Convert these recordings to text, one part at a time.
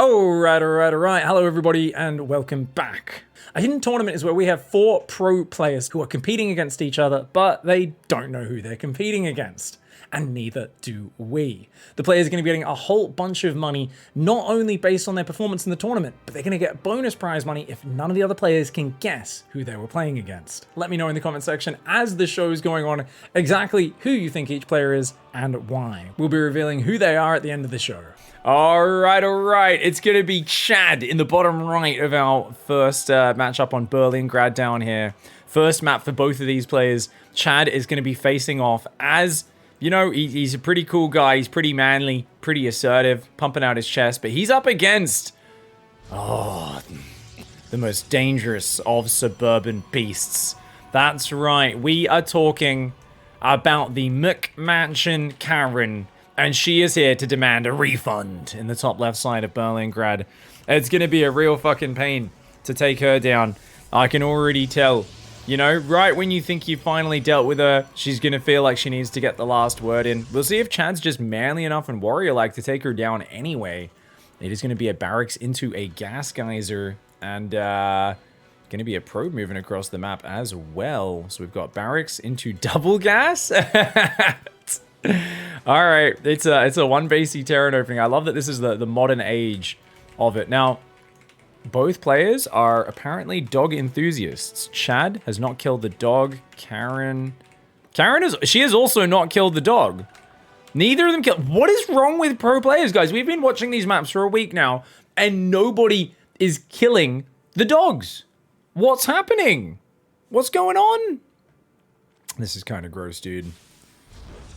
Alright. Hello everybody and welcome back. A hidden tournament is where we have 4 pro players who are competing against each other, but they don't know who they're competing against. And neither do we. The players are going to be getting a whole bunch of money, not only based on their performance in the tournament, but they're going to get bonus prize money if none of the other players can guess who they were playing against. Let me know in the comment section as the show is going on exactly who you think each player is and why. We'll be revealing who they are at the end of the show. Alright. It's going to be Chad in the bottom right of our first matchup on Berlingrad down here. First map for both of these players. Chad is going to be facing off as... You know, he's a pretty cool guy. He's pretty manly, pretty assertive, pumping out his chest. But he's up against, the most dangerous of suburban beasts. That's right. We are talking about the McMansion Karen. And she is here to demand a refund in the top left side of Berlingrad. It's going to be a real fucking pain to take her down. I can already tell. You know, right when you think you finally dealt with her, she's going to feel like she needs to get the last word in. We'll see if Chad's just manly enough and warrior-like to take her down anyway. It is going to be a barracks into a gas geyser. And going to be a probe moving across the map as well. So we've got barracks into double gas. Alright, it's a one basey Terran opening. I love that this is the modern age of it. Now... Both players are apparently dog enthusiasts. Chad has not killed the dog. Karen has also not killed the dog. Neither of them killed. What is wrong with pro players, guys? We've been watching these maps for a week now, and nobody is killing the dogs. What's happening? What's going on? This is kind of gross, dude.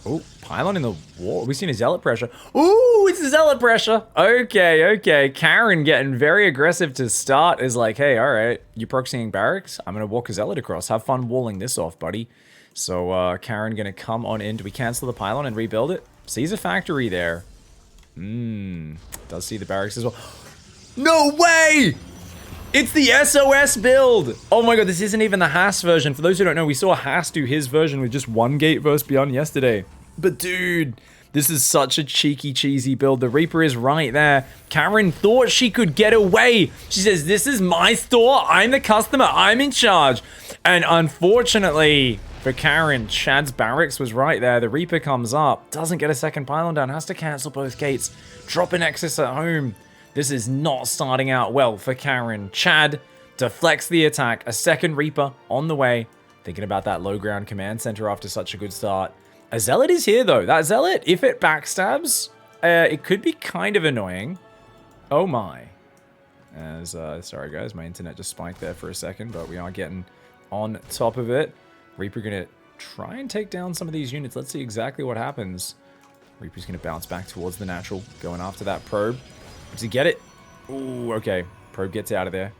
Oh, pylon in the wall. We've seen a zealot pressure. Ooh, it's a zealot pressure. Okay. Karen getting very aggressive to start is like, hey, all right, you proxying barracks? I'm going to walk a zealot across. Have fun walling this off, buddy. So Karen going to come on in. Do we cancel the pylon and rebuild it? Sees a factory there. Does see the barracks as well. No way! It's the SOS build! Oh my god, this isn't even the Haas version. For those who don't know, we saw Haas do his version with just one gate versus Beyond yesterday. But dude, this is such a cheeky, cheesy build. The Reaper is right there. Karen thought she could get away. She says, this is my store. I'm the customer. I'm in charge. And unfortunately for Karen, Chad's barracks was right there. The Reaper comes up, doesn't get a second pylon down, has to cancel both gates, drop an Nexus at home. This is not starting out well for Karen. Chad deflects the attack. A second Reaper on the way. Thinking about that low ground command center after such a good start. A Zealot is here, though. That Zealot, if it backstabs, it could be kind of annoying. Oh, my. Sorry, guys. My internet just spiked there for a second, but we are getting on top of it. Reaper going to try and take down some of these units. Let's see exactly what happens. Reaper's going to bounce back towards the natural, going after that probe. Does he get it? Ooh, okay. Probe gets out of there.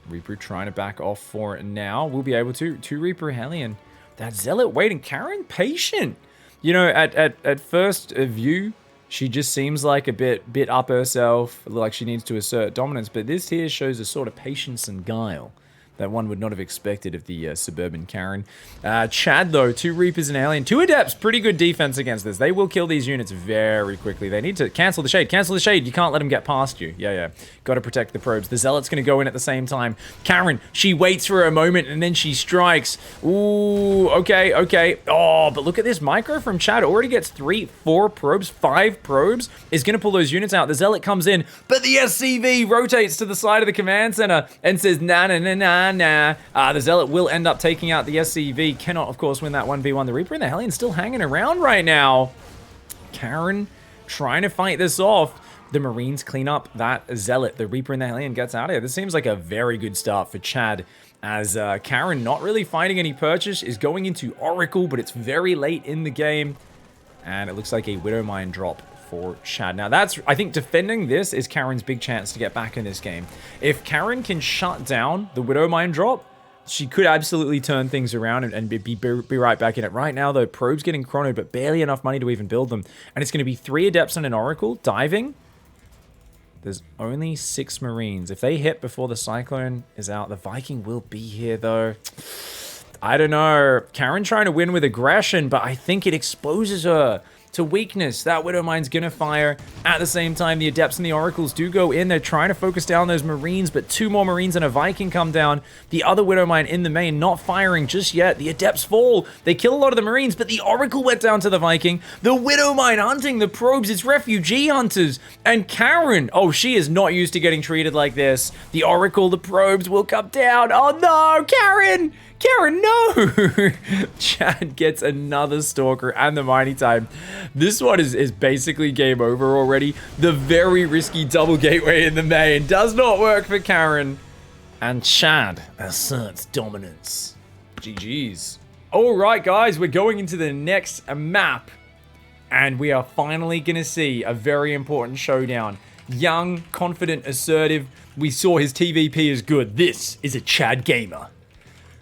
Reaper trying to back off for it now. We'll be able to. 2 Reaper Hellion. That Zealot waiting. Karen patient. You know, at first view, she just seems like a bit up herself, like she needs to assert dominance. But this here shows a sort of patience and guile that one would not have expected of the suburban Karen. Chad, though, 2 Reapers and Alien. 2 Adepts, pretty good defense against this. They will kill these units very quickly. They need to cancel the shade. Cancel the shade. You can't let them get past you. Yeah. Got to protect the probes. The Zealot's going to go in at the same time. Karen, she waits for a moment and then she strikes. Ooh, okay. Oh, but look at this. Micro from Chad already gets 3, 4 probes, 5 probes. Is going to pull those units out. The Zealot comes in, but the SCV rotates to the side of the command center and says, nah. The Zealot will end up taking out the SCV. Cannot, of course, win that 1v1. The Reaper and the Hellion still hanging around right now. Karen trying to fight this off. The Marines clean up that Zealot. The Reaper and the Hellion gets out of here. This seems like a very good start for Chad, as Karen, not really finding any purchase, is going into Oracle, but it's very late in the game. And it looks like a Widow Mine drop for Chad. Now that's, I think defending this is Karen's big chance to get back in this game. If Karen can shut down the Widow Mine drop, she could absolutely turn things around and be right back in it. Right now, though, Probe's getting chronoed, but barely enough money to even build them. And it's going to be 3 Adepts and an Oracle. Diving. There's only 6 Marines. If they hit before the Cyclone is out, the Viking will be here, though. I don't know. Karen trying to win with aggression, but I think it exposes her to weakness. That Widowmine's gonna fire. At the same time, the Adepts and the Oracles do go in. They're trying to focus down those Marines, but 2 more Marines and a Viking come down. The other Widowmine in the main, not firing just yet. The Adepts fall. They kill a lot of the Marines, but the Oracle went down to the Viking. The Widowmine hunting the probes. It's refugee hunters. And Karen, oh, she is not used to getting treated like this. The Oracle, the probes will come down. Oh no, Karen! Karen, no! Chad gets another Stalker and the Mighty Time. This one is basically game over already. The very risky double gateway in the main does not work for Karen. And Chad asserts dominance. GG's. Alright guys, we're going into the next map. And we are finally going to see a very important showdown. Young, confident, assertive. We saw his TVP is good. This is a Chad gamer.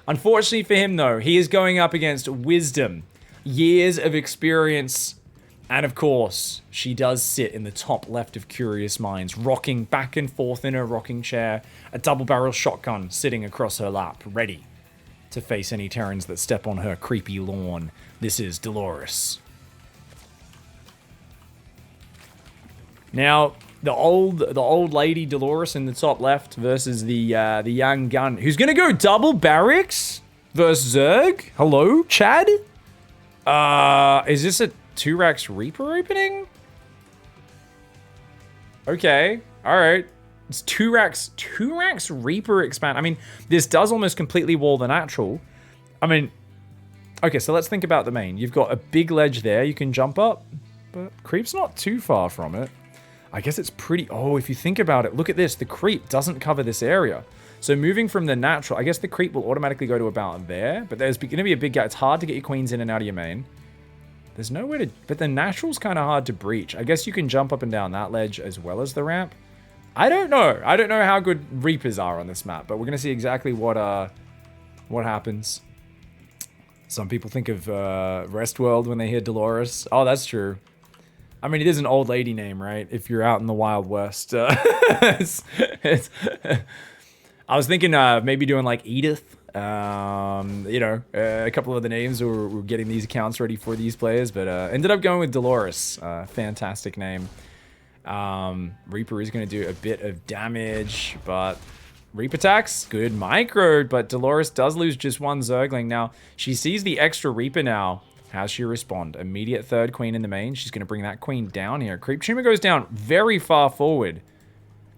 Unfortunately for him, though, he is going up against Wisdom, years of experience, and of course, she does sit in the top left of Curious Minds, rocking back and forth in her rocking chair, a double-barrel shotgun sitting across her lap, ready to face any Terrans that step on her creepy lawn. This is Dolores. Now, the old lady Dolores in the top left versus the young gun who's gonna go double barracks versus Zerg. Hello, Chad. Is this a 2-Rax Reaper opening? Okay, all right. It's 2-Rax Reaper expand. I mean, this does almost completely wall the natural. I mean, okay, so let's think about the main. You've got a big ledge there you can jump up, but creep's not too far from it. I guess it's pretty... Oh, if you think about it, look at this. The creep doesn't cover this area. So moving from the natural, I guess the creep will automatically go to about there, but there's going to be a big gap. It's hard to get your queens in and out of your main. There's nowhere to... But the natural's kind of hard to breach. I guess you can jump up and down that ledge as well as the ramp. I don't know. I don't know how good Reapers are on this map, but we're going to see exactly what happens. Some people think of Restworld when they hear Dolores. Oh, that's true. I mean, it is an old lady name, right? If you're out in the Wild West. I was thinking maybe doing like Edith. You know, a couple of the names were getting these accounts ready for these players, but ended up going with Dolores. Fantastic name. Reaper is going to do a bit of damage, but Reap attacks, good micro, but Dolores does lose just one Zergling. Now, she sees the extra Reaper now. How's she respond? Immediate third queen in the main. She's going to bring that queen down here. Creep Tumor goes down very far forward.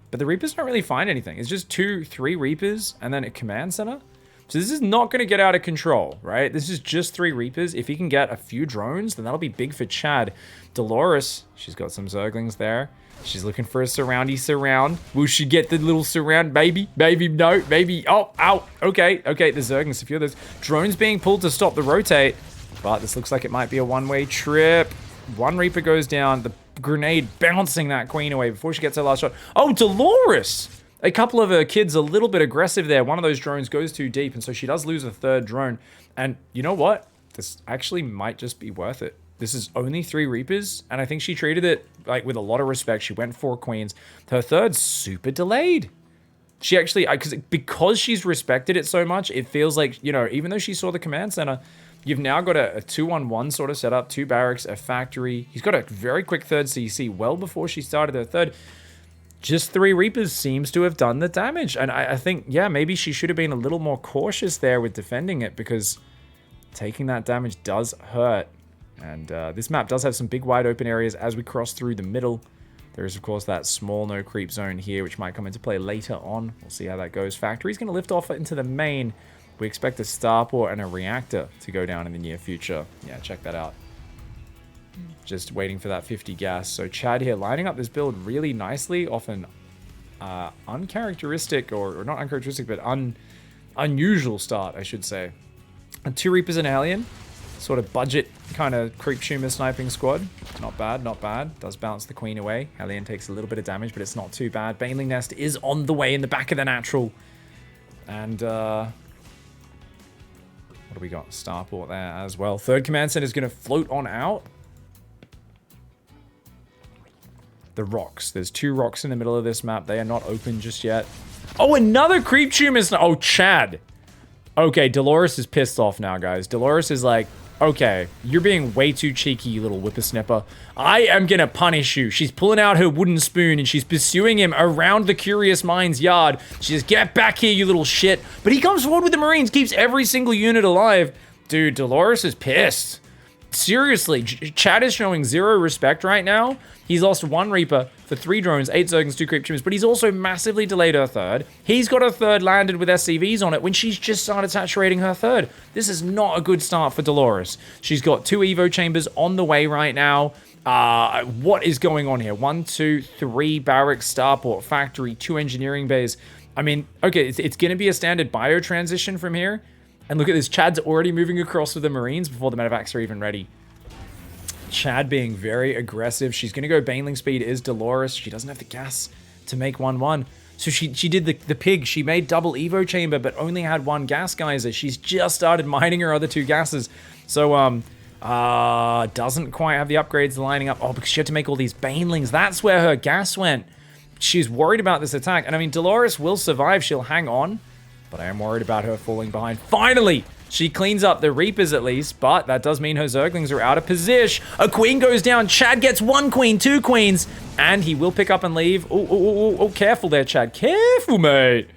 But the Reapers don't really find anything. It's just 2-3 Reapers and then a command center. So this is not going to get out of control, right? This is just 3 Reapers. If he can get a few drones, then that'll be big for Chad. Dolores, she's got some Zerglings there. She's looking for a surroundy surround. Will she get the little surround? Maybe, maybe, no, maybe. Oh, ow. Okay, okay, the Zerglings, a few of those. Drones being pulled to stop the rotate. But this looks like it might be a one-way trip. One Reaper goes down. The grenade bouncing that queen away before she gets her last shot. Oh, Dolores! A couple of her kids a little bit aggressive there. One of those drones goes too deep, and so she does lose a third drone. And you know what? This actually might just be worth it. This is only 3 Reapers, and I think she treated it like with a lot of respect. She went 4 queens. Her third's super delayed. She actually, because she's respected it so much, it feels like, you know, even though she saw the command center, you've now got a 2-on-1 sort of setup, 2 barracks, a factory. He's got a very quick third CC well before she started her third. Just 3 Reapers seems to have done the damage. And I think, yeah, maybe she should have been a little more cautious there with defending it, because taking that damage does hurt. And this map does have some big wide open areas as we cross through the middle. There is, of course, that small no creep zone here, which might come into play later on. We'll see how that goes. Factory's going to lift off into the main. We expect a starport and a reactor to go down in the near future. Yeah, check that out. Just waiting for that 50 gas. So Chad here lining up this build really nicely, often uncharacteristic, or not uncharacteristic, but unusual start, I should say. And 2 Reapers and Alien. Sort of budget kind of creep tumor sniping squad. Not bad, not bad. Does bounce the queen away. Hellion takes a little bit of damage, but it's not too bad. Baneling Nest is on the way in the back of the natural. And what do we got? Starport there as well. Third command center is going to float on out. The rocks. There's 2 rocks in the middle of this map. They are not open just yet. Oh, another creep tumor. Oh, Chad. Okay, Dolores is pissed off now, guys. Dolores is like, Okay, you're being way too cheeky, you little whippersnapper. I am gonna punish you. She's pulling out her wooden spoon and she's pursuing him around the Curious Mind's yard. She says, get back here, you little shit. But he comes forward with the Marines, keeps every single unit alive. Dude, Dolores is pissed. Seriously, Chad is showing zero respect right now. He's lost 1 Reaper for 3 drones, 8 Zerglings, 2 Creep Tumors, but he's also massively delayed her third. He's got a third landed with SCVs on it when she's just started saturating her third. This is not a good start for Dolores. She's got 2 Evo chambers on the way right now. What is going on here? 1, 2, 3 barracks, starport, factory, 2 engineering bays. I mean, okay, it's going to be a standard bio transition from here. And look at this, Chad's already moving across with the Marines before the medevacs are even ready. Chad being very aggressive. She's going to go Baneling speed is Dolores. She doesn't have the gas to make 1-1. So she did the pig. She made double Evo chamber, but only had 1 gas geyser. She's just started mining her other 2 gases. So, doesn't quite have the upgrades lining up. Oh, because she had to make all these Banelings. That's where her gas went. She's worried about this attack. And I mean, Dolores will survive. She'll hang on. But I am worried about her falling behind. Finally! She cleans up the Reapers at least, but that does mean her Zerglings are out of position. A queen goes down. Chad gets 1 queen, 2 queens, and he will pick up and leave. Oh, careful there, Chad. Careful, mate.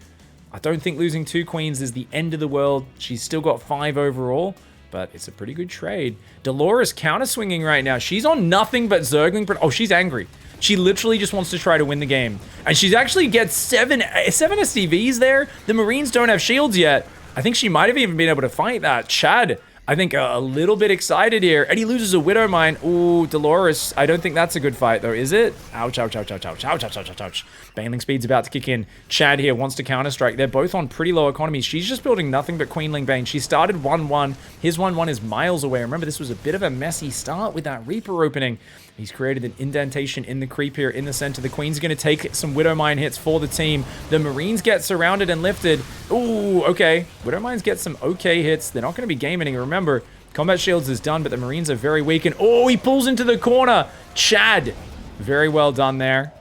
I don't think losing 2 queens is the end of the world. She's still got 5 overall, but it's a pretty good trade. Dolores counter-swinging right now. She's on nothing but Zergling. Oh, she's angry. She literally just wants to try to win the game. And she's actually gets 7 SCVs there. The Marines don't have shields yet. I think she might have even been able to fight that. Chad, I think a little bit excited here. And he loses a Widow Mine. Ooh, Dolores. I don't think that's a good fight though, is it? Ouch, ouch, ouch, ouch, ouch, ouch, ouch, ouch, ouch, ouch. Baneling speed's about to kick in. Chad here wants to counter-strike. They're both on pretty low economies. She's just building nothing but Queenling Bane. She started 1-1. His 1-1 is miles away. Remember, this was a bit of a messy start with that Reaper opening. He's created an indentation in the creep here in the center. The Queen's going to take some Widow Mine hits for the team. The Marines get surrounded and lifted. Ooh, okay. Widow Mines get some okay hits. They're not going to be game-ending. Remember, Combat Shields is done, but the Marines are very weak. And oh, he pulls into the corner. Chad, very well done there.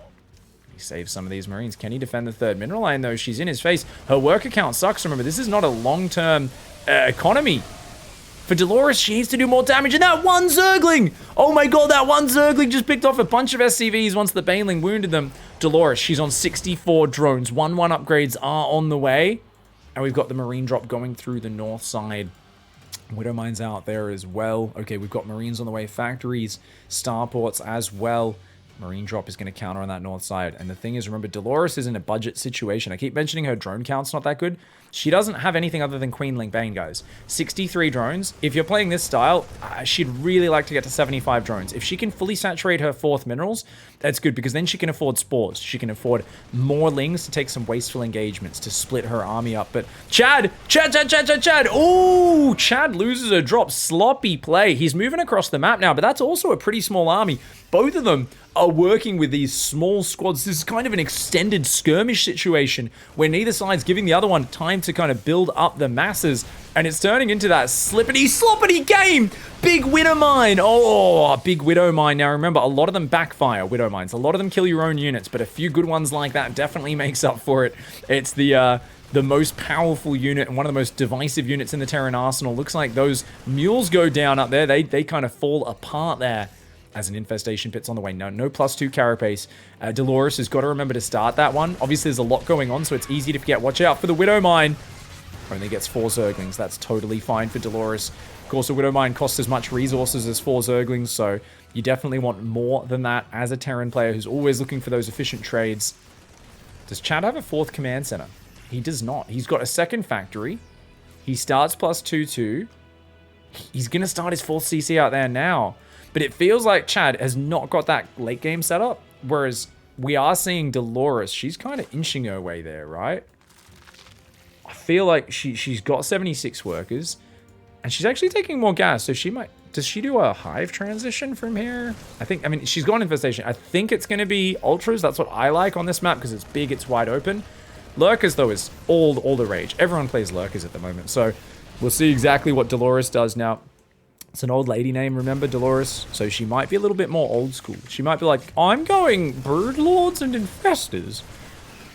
He saves some of these Marines. Can he defend the third mineral line, though? She's in his face. Her work account sucks. Remember, this is not a long-term economy. For Dolores, she needs to do more damage. And that 1 Zergling! Oh my god, that 1 Zergling just picked off a bunch of SCVs once the Baneling wounded them. Dolores, she's on 64 drones. 1-1 upgrades are on the way. And we've got the Marine drop going through the north side. Widow Mine's out there as well. Okay, we've got Marines on the way. Factories, starports as well. Marine drop is going to counter on that north side. And the thing is, remember, Dolores is in a budget situation. I keep mentioning her drone count's not that good. She doesn't have anything other than Queenling Bane, guys. 63 drones. If you're playing this style, she'd really like to get to 75 drones. If she can fully saturate her 4th minerals, that's good, because then she can afford spores. She can afford more lings to take some wasteful engagements to split her army up. But Chad! Ooh, Chad loses a drop. Sloppy play. He's moving across the map now, but that's also a pretty small army. Both of them are working with these small squads. This is kind of an extended skirmish situation where neither side's giving the other one time to kind of build up the masses, and it's turning into that slippity-sloppity game. Big Widow Mine. Oh, big Widow Mine. Now remember, a lot of them backfire, Widow Mines. A lot of them kill your own units, but a few good ones like that definitely makes up for it. It's the most powerful unit and one of the most divisive units in the Terran arsenal. Looks like those mules go down up there. They kind of fall apart there as an infestation pit's on the way. No +2 carapace. Dolores has got to remember to start that one. Obviously, there's a lot going on, so it's easy to forget. Watch out for the Widow Mine. Only gets 4 Zerglings. That's totally fine for Dolores. Of course, a Widow Mine costs as much resources as 4 Zerglings, so you definitely want more than that as a Terran player who's always looking for those efficient trades. Does Chad have a 4th command center? He does not. He's got a 2nd factory. He starts +2/2. He's going to start his 4th CC out there now. But it feels like Chad has not got that late game setup, whereas we are seeing Dolores. She's kind of inching her way there, right? I feel like she's got 76 workers, and she's actually taking more gas, so she might... Does she do a hive transition from here? I mean, she's got infestation. I think it's going to be ultras. That's what I like on this map, because it's big, it's wide open. Lurkers, though, is all the rage. Everyone plays Lurkers at the moment, so we'll see exactly what Dolores does now. It's an old lady name, remember, Dolores? So she might be a little bit more old school. She might be like, I'm going Broodlords and Infestors.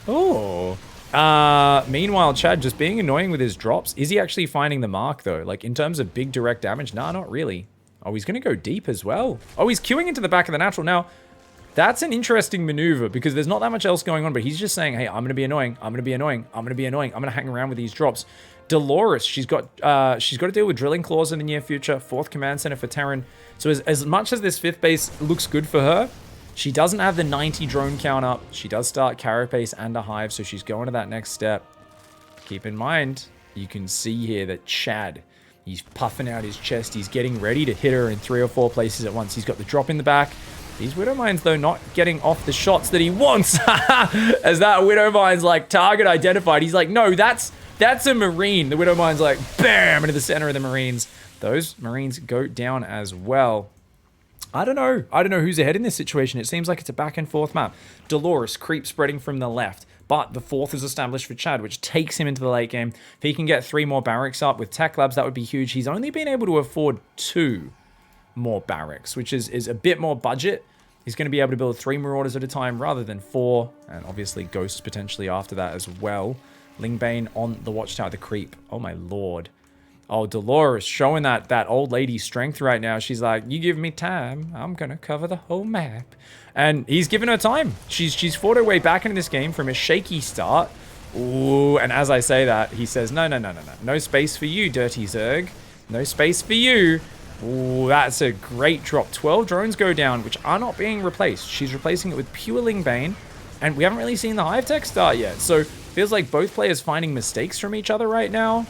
Oh, Meanwhile, Chad just being annoying with his drops. Is he actually finding the mark, though? Like, in terms of big direct damage? Nah, not really. Oh, he's going to go deep as well. Oh, he's queuing into the back of the natural. Now, that's an interesting maneuver because there's not that much else going on, but he's just saying, hey, I'm going to be annoying. I'm going to be annoying. I'm going to be annoying. I'm going to hang around with these drops. Dolores, she's got to deal with drilling claws in the near future. 4th command center for Terran. So as much as this 5th base looks good for her, she doesn't have the 90 drone count up. She does start carapace and a hive, so she's going to that next step. Keep in mind, you can see here that Chad, he's puffing out his chest. He's getting ready to hit her in 3 or 4 places at once. He's got the drop in the back. These Widow Mines, though, not getting off the shots that he wants. As that Widow Mine's like, target identified. He's like, no, that's a Marine. The Widow Mine's like, bam, into the center of the Marines. Those Marines go down as well. I don't know who's ahead in this situation. It seems like it's a back and forth map. Dolores, creep spreading from the left. But the 4th is established for Chad, which takes him into the late game. If he can get 3 more barracks up with tech labs, that would be huge. He's only been able to afford 2 more barracks, which is a bit more budget. He's going to be able to build 3 Marauders at a time rather than 4. And obviously Ghosts potentially after that as well. Lingbane on the Watchtower, the creep. Oh my lord. Oh, Dolores showing that old lady strength right now. She's like, you give me time, I'm going to cover the whole map. And he's given her time. She's fought her way back into this game from a shaky start. Ooh, and as I say that, he says, no. No space for you, Dirty Zerg. No space for you. Ooh, that's a great drop. 12 drones go down, which are not being replaced. She's replacing it with pure Lingbane. And we haven't really seen the Hive Tech start yet. So, feels like both players finding mistakes from each other right now.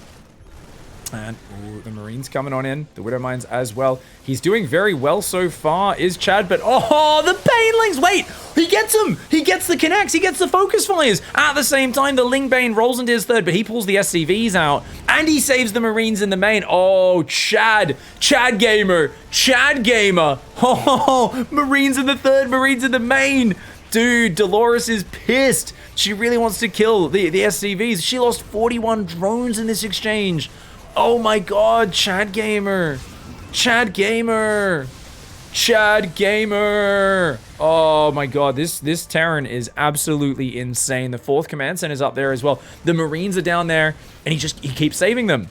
And ooh, the Marines coming on in. The Widow Mines as well. He's doing very well so far, is Chad. But, oh, the Banelings! Wait! He gets him! He gets the connects! He gets the focus fires! At the same time, the Lingbane rolls into his 3rd, but he pulls the SCVs out. And he saves the Marines in the main. Oh, Chad! Chad Gamer! Chad Gamer! Oh, Marines in the 3rd, Marines in the main! Dude, Dolores is pissed. She really wants to kill the SCVs. She lost 41 drones in this exchange. Oh my god, Chad Gamer. Chad Gamer. Chad Gamer. Oh my god, this Terran is absolutely insane. The 4th command center's up there as well. The Marines are down there, and he keeps saving them.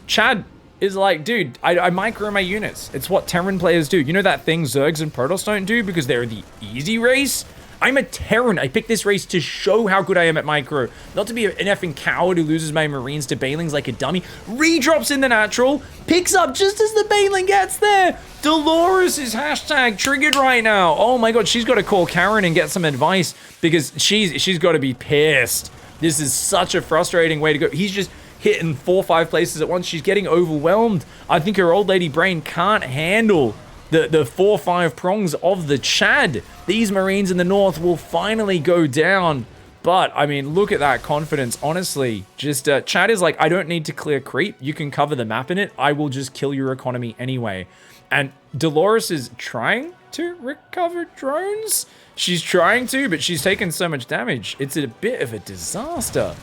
Chad is like, dude, I micro my units. It's what Terran players do. You know that thing Zergs and Protoss don't do because they're the easy race? I'm a Terran. I picked this race to show how good I am at micro. Not to be an effing coward who loses my Marines to Banelings like a dummy. Redrops in the natural. Picks up just as the Baneling gets there. Dolores is hashtag triggered right now. Oh my god, she's got to call Karen and get some advice because she's got to be pissed. This is such a frustrating way to go. He's just hitting 4 or 5 places at once. She's getting overwhelmed. I think her old lady brain can't handle the 4 or 5 prongs of the Chad. These Marines in the north will finally go down. But, I mean, look at that confidence. Honestly, just Chad is like, I don't need to clear creep. You can cover the map in it. I will just kill your economy anyway. And Dolores is trying to recover drones. She's trying to, but she's taken so much damage. It's a bit of a disaster.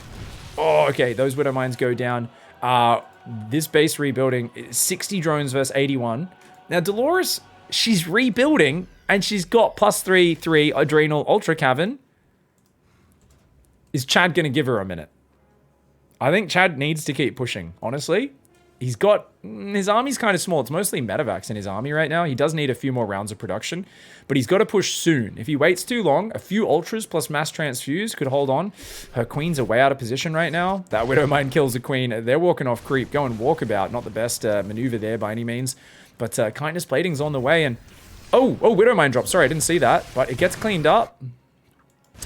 Oh, okay. Those Widow Mines go down. This base rebuilding, 60 drones versus 81. Now, Dolores, she's rebuilding, and she's got +3/3 Adrenal Ultra Cavern. Is Chad going to give her a minute? I think Chad needs to keep pushing, honestly. He's got... His army's kind of small. It's mostly medevacs in his army right now. He does need a few more rounds of production, but he's got to push soon. If he waits too long, a few Ultras plus Mass Transfuse could hold on. Her Queens are way out of position right now. That Widow Mine kills the Queen. They're walking off creep. Going walkabout. Not the best maneuver there by any means. But Kindness Plating's on the way, and... Oh, Widow Mine drop. Sorry, I didn't see that. But it gets cleaned up.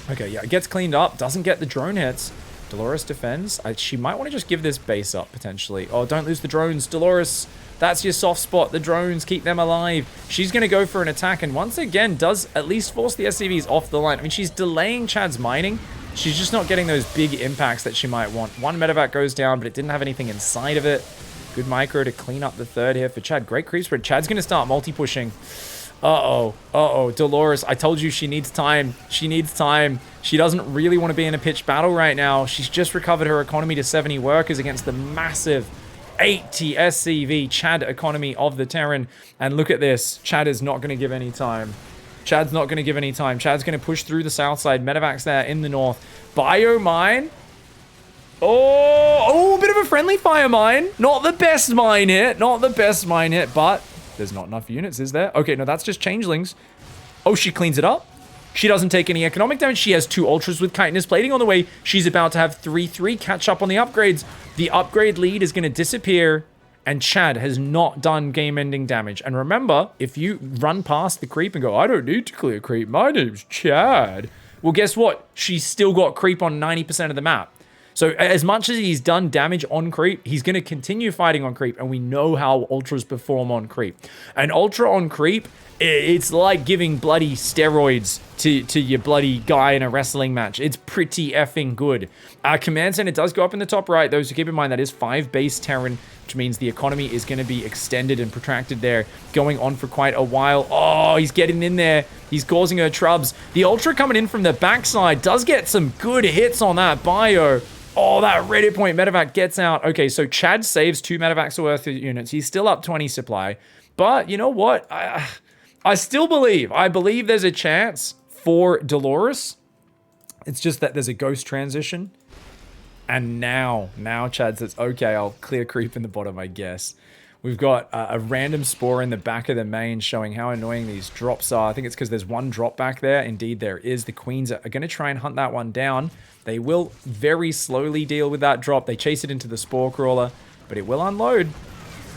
Okay, yeah, it gets cleaned up. Doesn't get the drone hits. Dolores defends. She might want to just give this base up, potentially. Oh, don't lose the drones. Dolores, that's your soft spot. The drones, keep them alive. She's going to go for an attack, and once again, does at least force the SCVs off the line. I mean, she's delaying Chad's mining. She's just not getting those big impacts that she might want. One medevac goes down, but it didn't have anything inside of it. Good micro to clean up the 3rd here for Chad. Great creep spread. Chad's going to start multi-pushing. Uh-oh. Dolores, I told you she needs time. She needs time. She doesn't really want to be in a pitched battle right now. She's just recovered her economy to 70 workers against the massive 80 SCV Chad economy of the Terran. And look at this. Chad is not going to give any time. Chad's not going to give any time. Chad's going to push through the south side. Medevacs there in the north. Biomine Oh, a bit of a friendly fire mine. Not the best mine hit. Not the best mine hit, but there's not enough units, is there? Okay, no, that's just changelings. Oh, she cleans it up. She doesn't take any economic damage. She has 2 ultras with chitinous plating on the way. She's about to have 3-3 catch up on the upgrades. The upgrade lead is going to disappear, and Chad has not done game-ending damage. And remember, if you run past the creep and go, I don't need to clear creep, my name's Chad. Well, guess what? She's still got creep on 90% of the map. So as much as he's done damage on creep, he's going to continue fighting on creep, and we know how ultras perform on creep. An ultra on creep, it's like giving bloody steroids to your bloody guy in a wrestling match. It's pretty effing good. Command center does go up in the top right, though, so keep in mind that is 5 base Terran, which means the economy is going to be extended and protracted there, going on for quite a while. Oh, he's getting in there. He's causing her trubs. The ultra coming in from the backside does get some good hits on that bio. Oh, that red hit point medevac gets out. Okay, so Chad saves 2 medevacs worth of units. He's still up 20 supply. But you know what? I still believe. I believe there's a chance for Dolores. It's just that there's a ghost transition. And now Chad says, okay, I'll clear creep in the bottom, I guess. We've got a random spore in the back of the main showing how annoying these drops are. I think it's because there's 1 drop back there. Indeed, there is. The queens are going to try and hunt that one down. They will very slowly deal with that drop. They chase it into the spore crawler, but it will unload.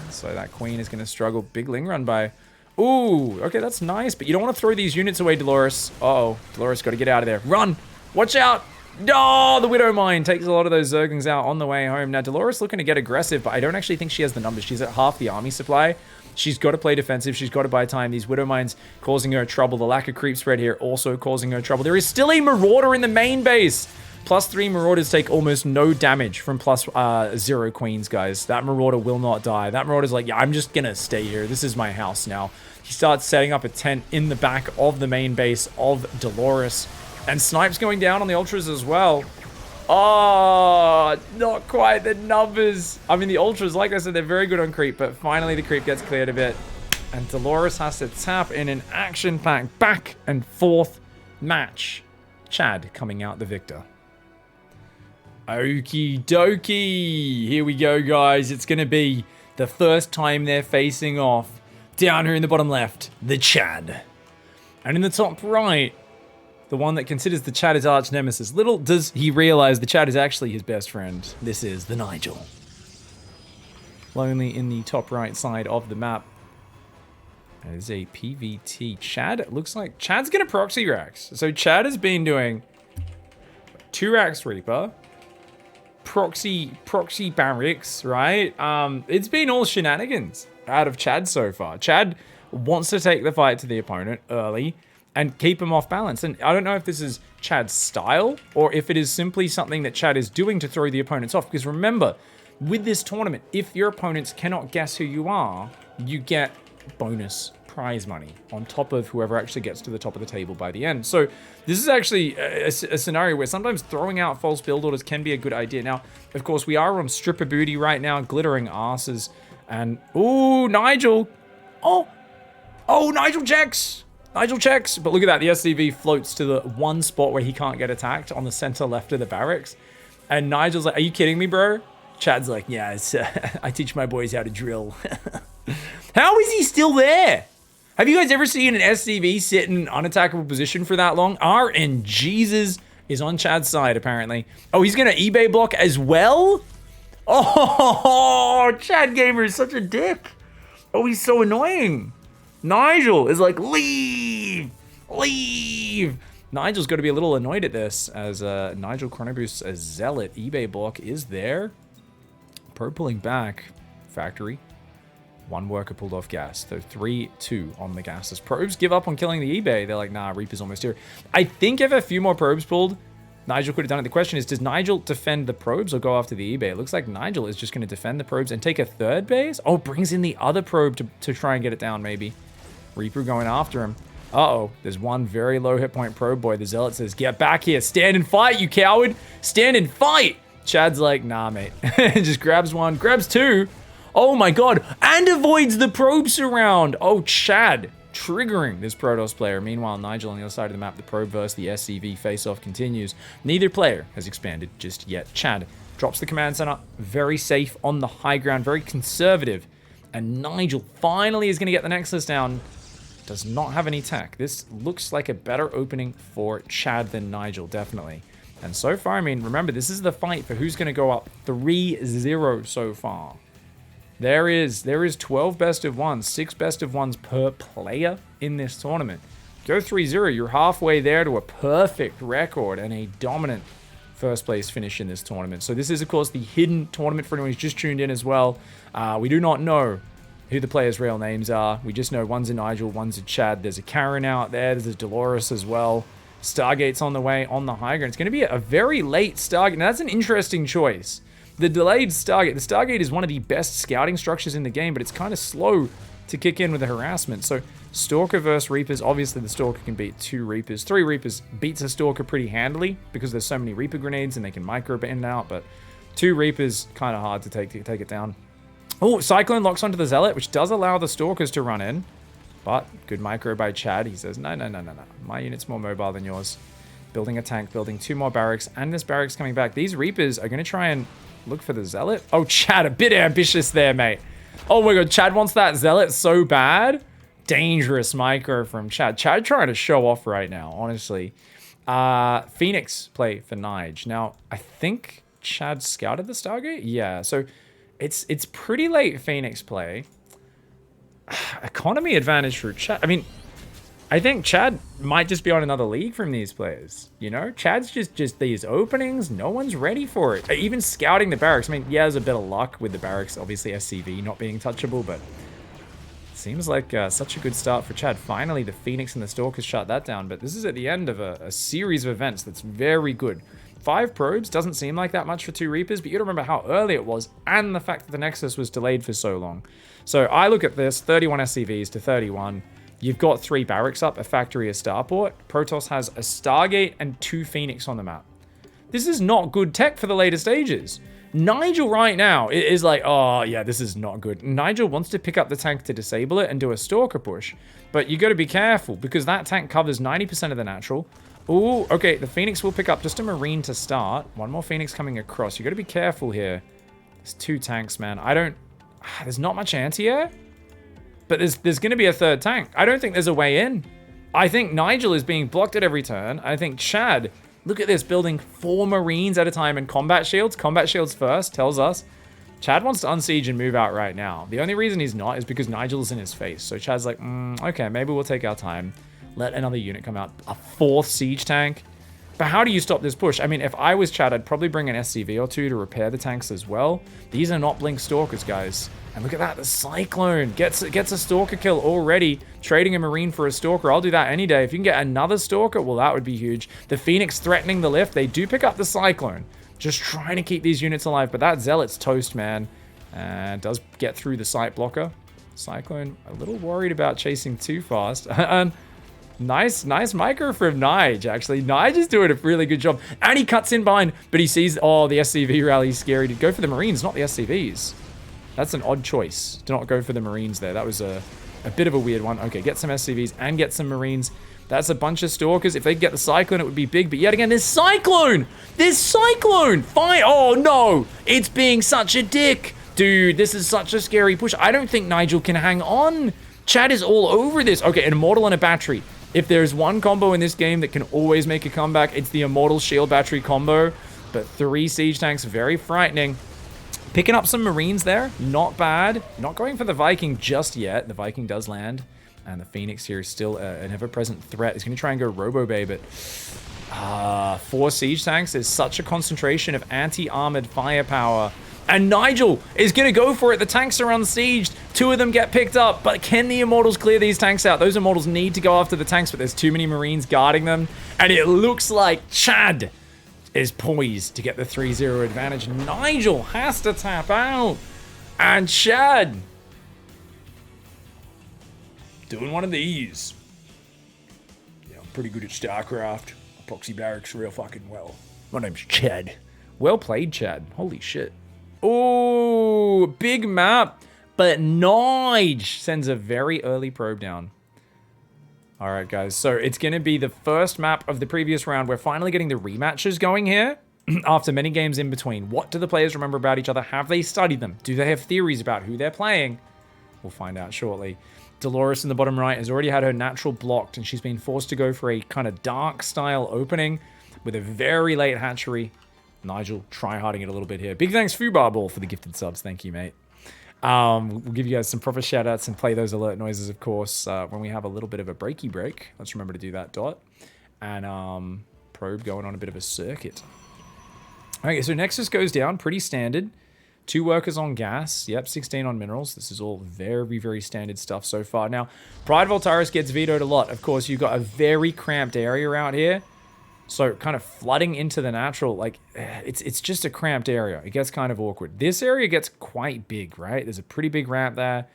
So that queen is going to struggle. Big ling run by... Ooh, okay, that's nice, but you don't want to throw these units away, Dolores. Uh-oh, Dolores got to get out of there. Run! Watch out! Oh, the Widow Mine takes a lot of those Zerglings out on the way home. Now, Dolores looking to get aggressive, but I don't actually think she has the numbers. She's at half the army supply. She's got to play defensive. She's got to buy time. These Widow Mines causing her trouble. The lack of creep spread here also causing her trouble. There is still a Marauder in the main base. +3 Marauders take almost no damage from +0 Queens, guys. That Marauder will not die. That Marauder's like, yeah, I'm just going to stay here. This is my house now. He starts setting up a tent in the back of the main base of Dolores. And Snipe's going down on the Ultras as well. Oh, not quite the numbers. I mean, the Ultras, like I said, they're very good on creep, but finally the creep gets cleared a bit. And Dolores has to tap in an action-packed back and forth match. Chad coming out the victor. Okie dokie. Here we go, guys. It's going to be the first time they're facing off. Down here in the bottom left, the Chad. And in the top right, the one that considers the Chad his arch nemesis. Little does he realize the Chad is actually his best friend. This is the Nigel. Lonely in the top right side of the map. That is a PVT. Chad, it looks like Chad's gonna proxy racks. So Chad has been doing 2 racks Reaper, proxy barracks, right? It's been all shenanigans out of Chad so far. Chad wants to take the fight to the opponent early and keep him off balance. And I don't know if this is Chad's style or if it is simply something that Chad is doing to throw the opponents off. Because remember, with this tournament, if your opponents cannot guess who you are, you get bonus prize money on top of whoever actually gets to the top of the table by the end. So this is actually a scenario where sometimes throwing out false build orders can be a good idea. Now, of course, we are on stripper booty right now, glittering asses. And, ooh, Nigel. Oh, Nigel checks. Nigel checks. But look at that. The SCV floats to the one spot where he can't get attacked on the center left of the barracks. And Nigel's like, are you kidding me, bro? Chad's like, yeah, it's, I teach my boys how to drill. How is he still there? Have you guys ever seen an SCV sit in unattackable position for that long? RNGesus is on Chad's side, apparently. Oh, he's going to eBay block as well? Oh, Chad Gamer is such a dick. Oh, he's so annoying. Nigel is like, leave. Nigel's got to be a little annoyed at this as Nigel Chronoboost, a zealot eBay block is there. Pro pulling back. Factory. 1 worker pulled off gas. So 3-2 on the gas. As probes give up on killing the eBay, they're like, nah, Reaper's almost here. I think if a few more probes pulled, Nigel could have done it. The question is, does Nigel defend the probes or go after the eBay? It looks like Nigel is just going to defend the probes and take a 3rd base. Oh, brings in the other probe to try and get it down, maybe. Reaper going after him. Uh-oh. There's one very low hit point probe boy. The Zealot says, get back here. Stand and fight, you coward. Stand and fight. Chad's like, nah, mate. Just grabs 1, grabs 2. Oh my god. And avoids the probe surround. Oh, Chad. triggering this Protoss player. Meanwhile, Nigel on the other side of the map, the probe versus the SCV face-off continues. Neither player has expanded just yet. Chad drops the command center, very safe on the high ground, very conservative. And Nigel finally is going to get the Nexus down. Does not have any tech. This looks like a better opening for Chad than Nigel, definitely. And so far, I mean, remember, this is the fight for who's going to go up 3-0 so far. There is 12 best of ones, 6 best of ones per player in this tournament. Go 3-0, you're halfway there to a perfect record and a dominant first place finish in this tournament. So this is, of course, the hidden tournament for anyone who's just tuned in as well. We do not know who the players' real names are. We just know one's a Nigel, one's a Chad. There's a Karen out there. There's a Dolores as well. Stargate's on the way on the high ground. It's going to be a very late Stargate. Now, that's an interesting choice. The delayed Stargate. The Stargate is one of the best scouting structures in the game, but it's kind of slow to kick in with the harassment. So, Stalker versus Reapers. Obviously, the Stalker can beat 2 Reapers. 3 Reapers beats a Stalker pretty handily because there's so many Reaper grenades and they can micro in and out, but 2 Reapers, kind of hard to take it down. Oh, Cyclone locks onto the Zealot, which does allow the Stalkers to run in. But good micro by Chad. He says, no. My unit's more mobile than yours. Building a tank, building 2 more barracks, and this barracks coming back. These Reapers are going to try and look for the Zealot. Oh, Chad, a bit ambitious there, mate. Oh my god, Chad wants that Zealot so bad. Dangerous micro from Chad. Chad trying to show off right now, honestly. Phoenix play for Nige. Now, I think Chad scouted the Stargate? Yeah, so it's pretty late Phoenix play. Economy advantage for Chad. I mean, I think Chad might just be on another league from these players. You know, Chad's just these openings. No one's ready for it. Even scouting the barracks. I mean, yeah, there's a bit of luck with the barracks. Obviously, SCV not being touchable, but it seems like such a good start for Chad. Finally, the Phoenix and the Stalkers shut that down. But this is at the end of a series of events that's very good. 5 probes doesn't seem like that much for 2 Reapers, but you gotta remember how early it was and the fact that the Nexus was delayed for so long. So I look at this, 31 SCVs to 31. You've got 3 barracks up, a factory, a starport. Protoss has a Stargate and 2 Phoenix on the map. This is not good tech for the later stages. Nigel right now is like, oh yeah, this is not good. Nigel wants to pick up the tank to disable it and do a Stalker push. But you gotta be careful because that tank covers 90% of the natural. Ooh, okay, the Phoenix will pick up just a Marine to start. 1 more Phoenix coming across. You gotta be careful here. There's 2 tanks, man. There's not much anti-air. But there's gonna be a 3rd tank. I don't think there's a way in. I think Nigel is being blocked at every turn. I think Chad, look at this, building 4 Marines at a time in combat shields. Combat shields first, tells us. Chad wants to unsiege and move out right now. The only reason he's not is because Nigel's in his face. So Chad's like, okay, maybe we'll take our time. Let another unit come out. A 4th siege tank. But how do you stop this push? I mean, if I was Chad, I'd probably bring an SCV or 2 to repair the tanks as well. These are not Blink Stalkers, guys. And look at that, the Cyclone gets a Stalker kill already. Trading a Marine for a Stalker, I'll do that any day. If you can get another Stalker, well, that would be huge. The Phoenix threatening the lift. They do pick up the Cyclone. Just trying to keep these units alive. But that Zealot's toast, man. And does get through the sight blocker. Cyclone, a little worried about chasing too fast. And nice micro from Nige, actually. Nige is doing a really good job. And he cuts in behind, but he sees, oh, the SCV rally is scary. To go for the Marines, not the SCVs. That's an odd choice to not go for the Marines there. That was a bit of a weird one. Okay, get some SCVs and get some Marines. That's a bunch of Stalkers. If they could get the Cyclone, it would be big. But yet again, there's Cyclone! There's Cyclone! Fine. Oh, no! It's being such a dick. Dude, this is such a scary push. I don't think Nigel can hang on. Chad is all over this. Okay, an Immortal and a Battery. If there's one combo in this game that can always make a comeback, it's the Immortal Shield Battery combo. But 3 Siege Tanks, very frightening. Picking up some Marines there, not bad. Not going for the Viking just yet. The Viking does land. And the Phoenix here is still an ever-present threat. He's going to try and go Robo-Bay, but 4 Siege Tanks. There's such a concentration of anti-armored firepower. And Nigel is going to go for it. The tanks are unsieged. 2 of them get picked up. But can the Immortals clear these tanks out? Those Immortals need to go after the tanks, but there's too many Marines guarding them. And it looks like Chad is poised to get the 3-0 advantage. Nigel has to tap out. And Chad doing one of these. Yeah, I'm pretty good at StarCraft. Proxy barracks real fucking well. My name's Chad. Well played, Chad. Holy shit. Oh, big map. But Nige sends a very early probe down. All right, guys. So it's going to be the first map of the previous round. We're finally getting the rematches going here after many games in between. What do the players remember about each other? Have they studied them? Do they have theories about who they're playing? We'll find out shortly. Dolores in the bottom right has already had her natural blocked, and she's been forced to go for a kind of dark style opening with a very late hatchery. Nigel try-harding it a little bit here. Big thanks, Fubar Ball, for the gifted subs. Thank you, mate. We'll give you guys some proper shout-outs and play those alert noises, of course, when we have a little bit of a breaky break. Let's remember to do that, Dot. And Probe going on a bit of a circuit. Okay, so Nexus goes down, pretty standard. 2 workers on gas. Yep, 16 on minerals. This is all very, very standard stuff so far. Now, Pride Voltaris gets vetoed a lot. Of course, you've got a very cramped area out here. So kind of flooding into the natural, like, it's just a cramped area. It gets kind of awkward. This area gets quite big, right? There's a pretty big ramp there.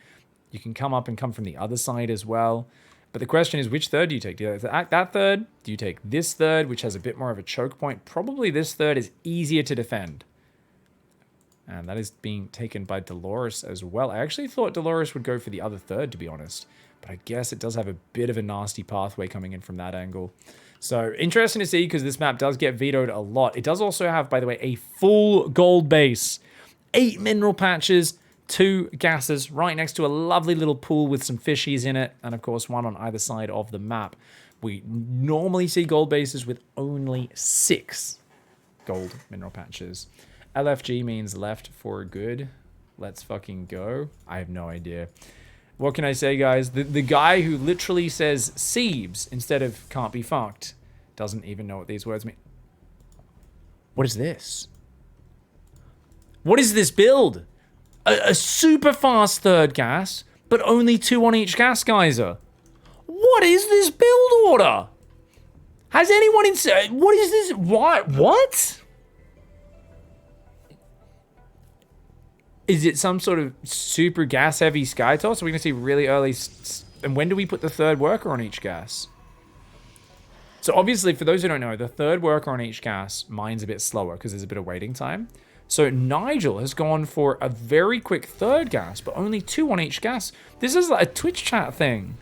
You can come up and come from the other side as well. But the question is, which third do you take? Do you take that third? Do you take this third, which has a bit more of a choke point? Probably this third is easier to defend. And that is being taken by Dolores as well. I actually thought Dolores would go for the other third, to be honest. But I guess it does have a bit of a nasty pathway coming in from that angle. So, interesting to see, because this map does get vetoed a lot. It does also have, by the way, a full gold base. 8 mineral patches, 2 gases, right next to a lovely little pool with some fishies in it. And, of course, 1 on either side of the map. We normally see gold bases with only 6 gold mineral patches. LFG means left for good. Let's fucking go. I have no idea. What can I say, guys? The guy who literally says Siebes instead of can't be fucked doesn't even know what these words mean. What is this? What is this build? A super fast third gas, but only 2 on each gas geyser. What is this build order? Has anyone inside? What is this? What? Is it some sort of super gas-heavy sky toss? Are we going to see really early... And when do we put the third worker on each gas? So obviously, for those who don't know, the third worker on each gas mines a bit slower because there's a bit of waiting time. So Nigel has gone for a very quick third gas, but only 2 on each gas. This is like a Twitch chat thing.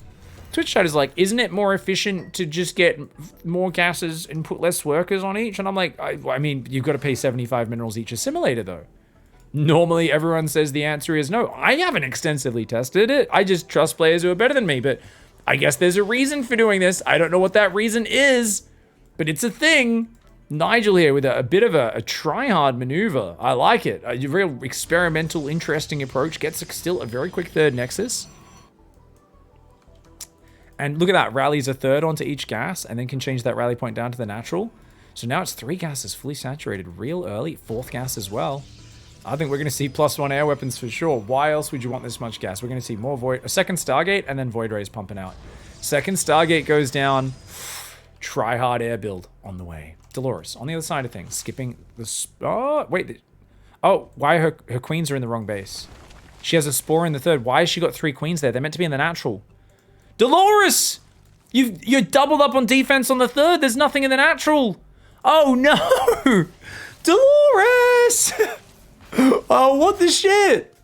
Twitch chat is like, isn't it more efficient to just get more gases and put less workers on each? And I'm like, I mean, you've got to pay 75 minerals each assimilator, though. Normally, everyone says the answer is no. I haven't extensively tested it. I just trust players who are better than me. But I guess there's a reason for doing this. I don't know what that reason is, but it's a thing. Nigel here with a bit of a try-hard maneuver. I like it. A real experimental, interesting approach. Gets still a very quick third Nexus. And look at that. Rallies a third onto each gas and then can change that rally point down to the natural. So now it's 3 gases fully saturated real early. 4th gas as well. I think we're going to see +1 air weapons for sure. Why else would you want this much gas? We're going to see more Void... A second Stargate and then Void Rays pumping out. Second Stargate goes down. Try-hard air build on the way. Dolores, on the other side of things. Skipping the... Oh, wait. Oh, why her queens are in the wrong base? She has a spore in the third. Why has she got 3 queens there? They're meant to be in the natural. Dolores! You're doubled up on defense on the third. There's nothing in the natural. Oh, no! Dolores! Oh, what the shit?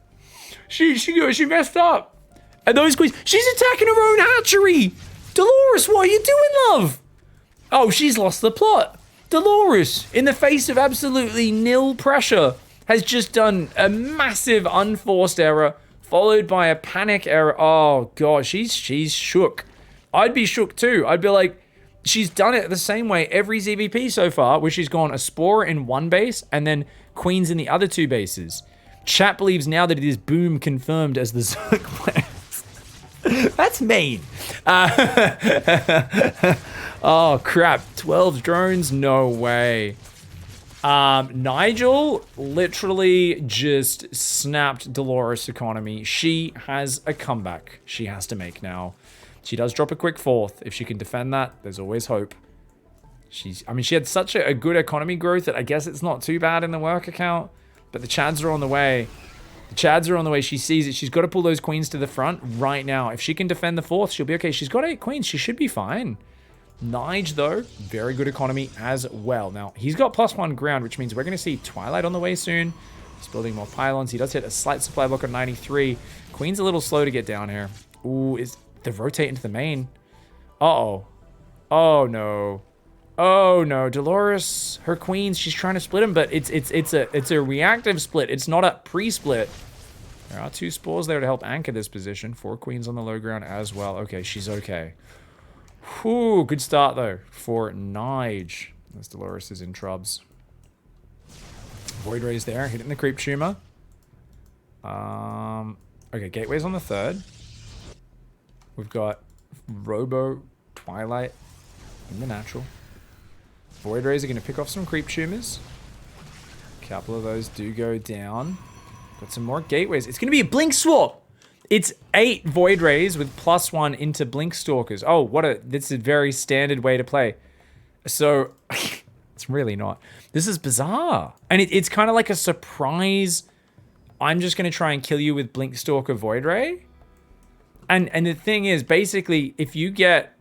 She messed up. And those queens, she's attacking her own hatchery. Dolores, what are you doing, love? Oh, she's lost the plot. Dolores, in the face of absolutely nil pressure, has just done a massive unforced error, followed by a panic error. Oh, God, she's shook. I'd be shook too. I'd be like, she's done it the same way every ZVP so far, where she's gone a spore in one base and then queens in the other 2 bases. Chat believes now that it is boom confirmed as the Zerg player. That's mean. Oh, crap. 12 drones? No way. Nigel literally just snapped Dolores' economy. She has a comeback she has to make now. She does drop a quick 4th. If she can defend that, there's always hope. She had such a good economy growth that I guess it's not too bad in the work account. But the Chads are on the way. The Chads are on the way. She sees it. She's got to pull those queens to the front right now. If she can defend the 4th, she'll be okay. She's got 8 queens. She should be fine. Nige, though, very good economy as well. Now, he's got +1 ground, which means we're going to see Twilight on the way soon. He's building more pylons. He does hit a slight supply block on 93. Queen's a little slow to get down here. Ooh, is the rotate into the main. Uh-oh. Oh, no. Oh, no. Dolores, her queens, she's trying to split them, but it's a reactive split. It's not a pre-split. There are 2 spores there to help anchor this position. 4 queens on the low ground as well. Okay, she's okay. Whew, good start, though, for Nige. As Dolores is in trubs. Void Rays there, hitting the creep tumor. Okay, Gateway's on the 3rd. We've got Robo, Twilight in the natural. Void Rays are going to pick off some creep tumors. A couple of those do go down. Got some more Gateways. It's going to be a Blink Swap! It's 8 Void Rays with +1 into Blink Stalkers. Oh, this is a very standard way to play. So, it's really not. This is bizarre. And it's kind of like a surprise. I'm just going to try and kill you with Blink Stalker Void Ray. And the thing is, basically, if you get...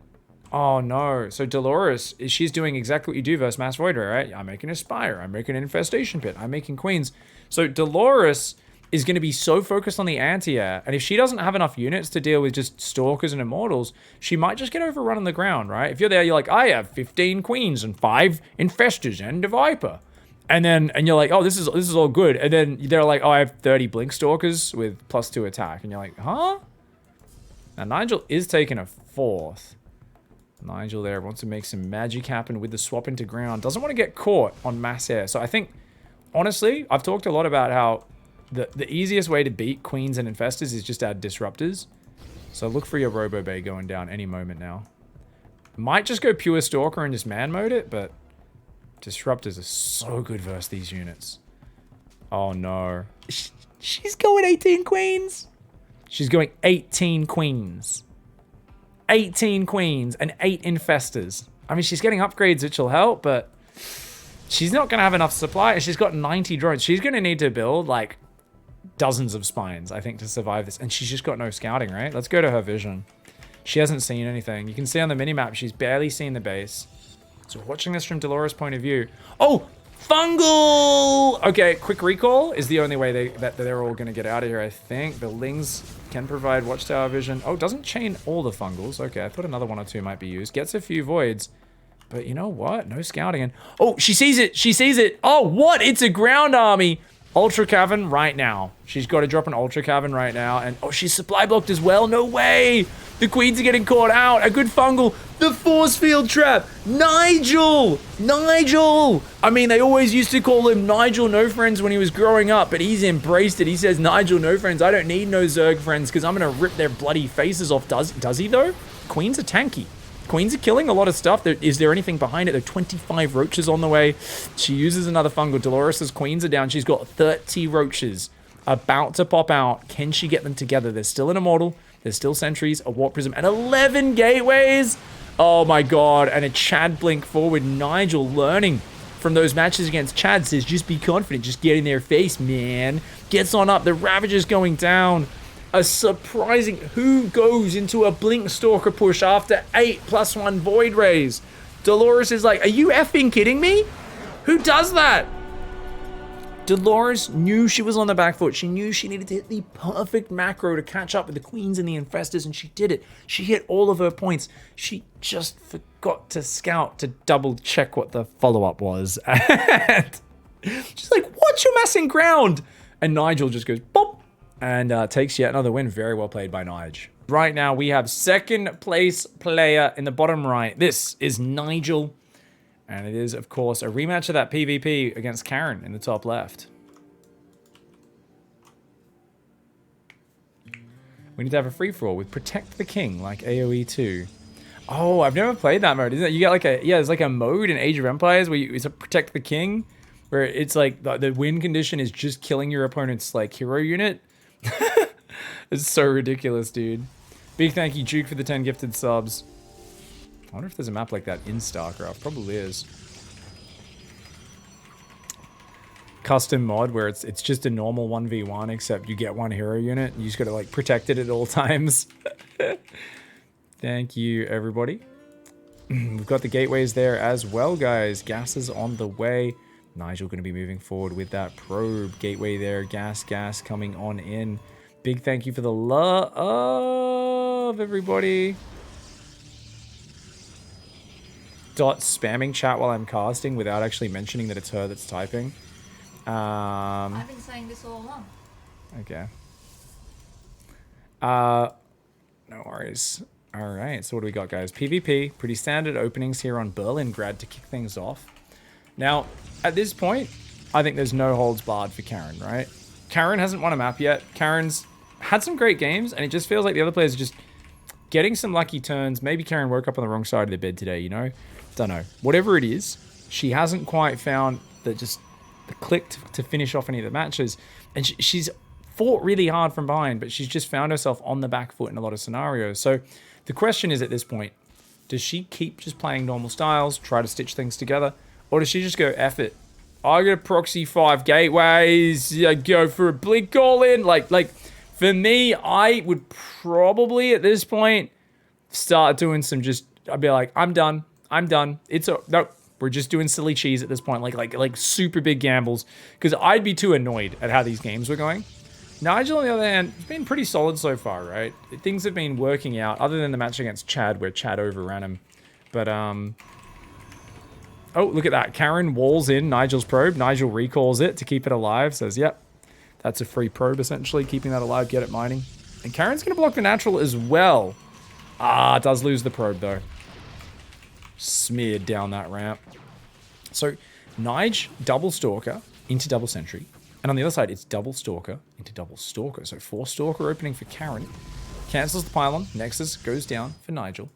Oh, no. So Dolores, she's doing exactly what you do versus Mass Void Ray, right? I'm making a Spire. I'm making an Infestation Pit. I'm making Queens. So Dolores is going to be so focused on the anti-air, and if she doesn't have enough units to deal with just Stalkers and Immortals, she might just get overrun on the ground, right? If you're there, you're like, I have 15 Queens and 5 Infestors and a Viper. And you're like, oh, this is all good. And then they're like, oh, I have 30 Blink Stalkers with +2 attack. And you're like, huh? Now, Nigel is taking a 4th. Nigel there wants to make some magic happen with the swap into ground. Doesn't want to get caught on mass air. So I think, honestly, I've talked a lot about how the easiest way to beat Queens and Infestors is just add Disruptors. So look for your Robo Bay going down any moment now. Might just go pure Stalker and just man mode it, but Disruptors are so good versus these units. Oh no. She's going 18 Queens. She's going 18 Queens. 18 Queens and 8 Infestors. I mean, she's getting upgrades, which will help, but she's not going to have enough supply. She's got 90 drones. She's going to need to build, like, dozens of spines, I think, to survive this. And she's just got no scouting, right? Let's go to her vision. She hasn't seen anything. You can see on the minimap, she's barely seen the base. So watching this from Dolores' point of view. Oh, fungal! Okay, quick recall is the only way that they're all going to get out of here, I think. The Lings can provide watchtower vision. Oh, doesn't chain all the fungals. Okay, I thought another 1 or 2 might be used. Gets a few voids. But you know what? No scouting. And oh, she sees it. She sees it. Oh, what? It's a ground army. Ultra Cavern right now. She's got to drop an Ultra Cavern right now. And oh, she's supply blocked as well. No way. The Queens are getting caught out. A good fungal. The force field trap. Nigel. Nigel. I mean, they always used to call him Nigel No Friends when he was growing up, but he's embraced it. He says, Nigel No Friends. I don't need no Zerg friends because I'm going to rip their bloody faces off. Does he though? Queens are tanky. Queens are killing a lot of stuff. Is there anything behind it? There are 25 roaches on the way. She uses another fungal. Dolores' queens are down. She's got 30 roaches about to pop out. Can she get them together? There's still an Immortal. There's still sentries, a Warp Prism, and 11 gateways. Oh my god. And a Chad blink forward. Nigel learning from those matches against Chad says, just be confident. Just get in their face, man. Gets on up. The Ravager's going down. A surprising... Who goes into a Blink Stalker push after 8+1 Void Rays? Dolores is like, are you effing kidding me? Who does that? Dolores knew she was on the back foot. She knew she needed to hit the perfect macro to catch up with the Queens and the Infestors, and she did it. She hit all of her points. She just forgot to scout to double check what the follow-up was. And she's like, what's your massing ground? And Nigel just goes, bop. And takes yet another win. Very well played by Nige. Right now, we have second place player in the bottom right. This is Nigel. And it is, of course, a rematch of that PvP against Karen in the top left. We need to have a free-for-all with Protect the King, like AoE 2. Oh, I've never played that mode. Isn't it? You get like a... Yeah, there's like a mode in Age of Empires where it's a Protect the King, where it's like the win condition is just killing your opponent's like hero unit. It's so ridiculous, dude. Big thank you, Juke, for the 10 gifted subs. I wonder if there's a map like that in StarCraft. Probably is. Custom mod where it's just a normal 1v1, except you get one hero unit. And you just gotta like protect it at all times. Thank you, everybody. We've got the gateways there as well, guys. Gas is on the way. Nigel going to be moving forward with that probe. Gateway there. Gas coming on in. Big thank you for the love, everybody. dot spamming chat while I'm casting without actually mentioning that it's her that's typing. I've been saying this all along. Okay. No worries. All right, so what do we got, guys? PvP, pretty standard openings here on Berlingrad to kick things off. Now, at this point, I think there's no holds barred for Karen, right? Karen hasn't won a map yet. Karen's had some great games, and it just feels like the other players are just getting some lucky turns. Maybe Karen woke up on the wrong side of the bed today, you know? Don't know. Whatever it is, she hasn't quite found the click to finish off any of the matches. And she's fought really hard from behind, but she's just found herself on the back foot in a lot of scenarios. So the question is at this point, does she keep just playing normal styles, try to stitch things together, or does she just go, F it, I got a proxy 5 gateways, go for a blink all in? Like for me, I would probably at this point start doing some I'd be like, I'm done. Nope. We're just doing silly cheese at this point, like super big gambles, because I'd be too annoyed at how these games were going. Nigel, on the other hand, has been pretty solid so far, right? Things have been working out, other than the match against Chad, where Chad overran him. But, oh, look at that. Karen walls in Nigel's probe. Nigel recalls it to keep it alive. Says, yep, that's a free probe, essentially. Keeping that alive, get it mining. And Karen's going to block the natural as well. Ah, does lose the probe, though. Smeared down that ramp. So, Nige, double Stalker into double Sentry. And on the other side, it's double Stalker into double Stalker. So 4 Stalker opening for Karen. Cancels the pylon. Nexus goes down for Nigel.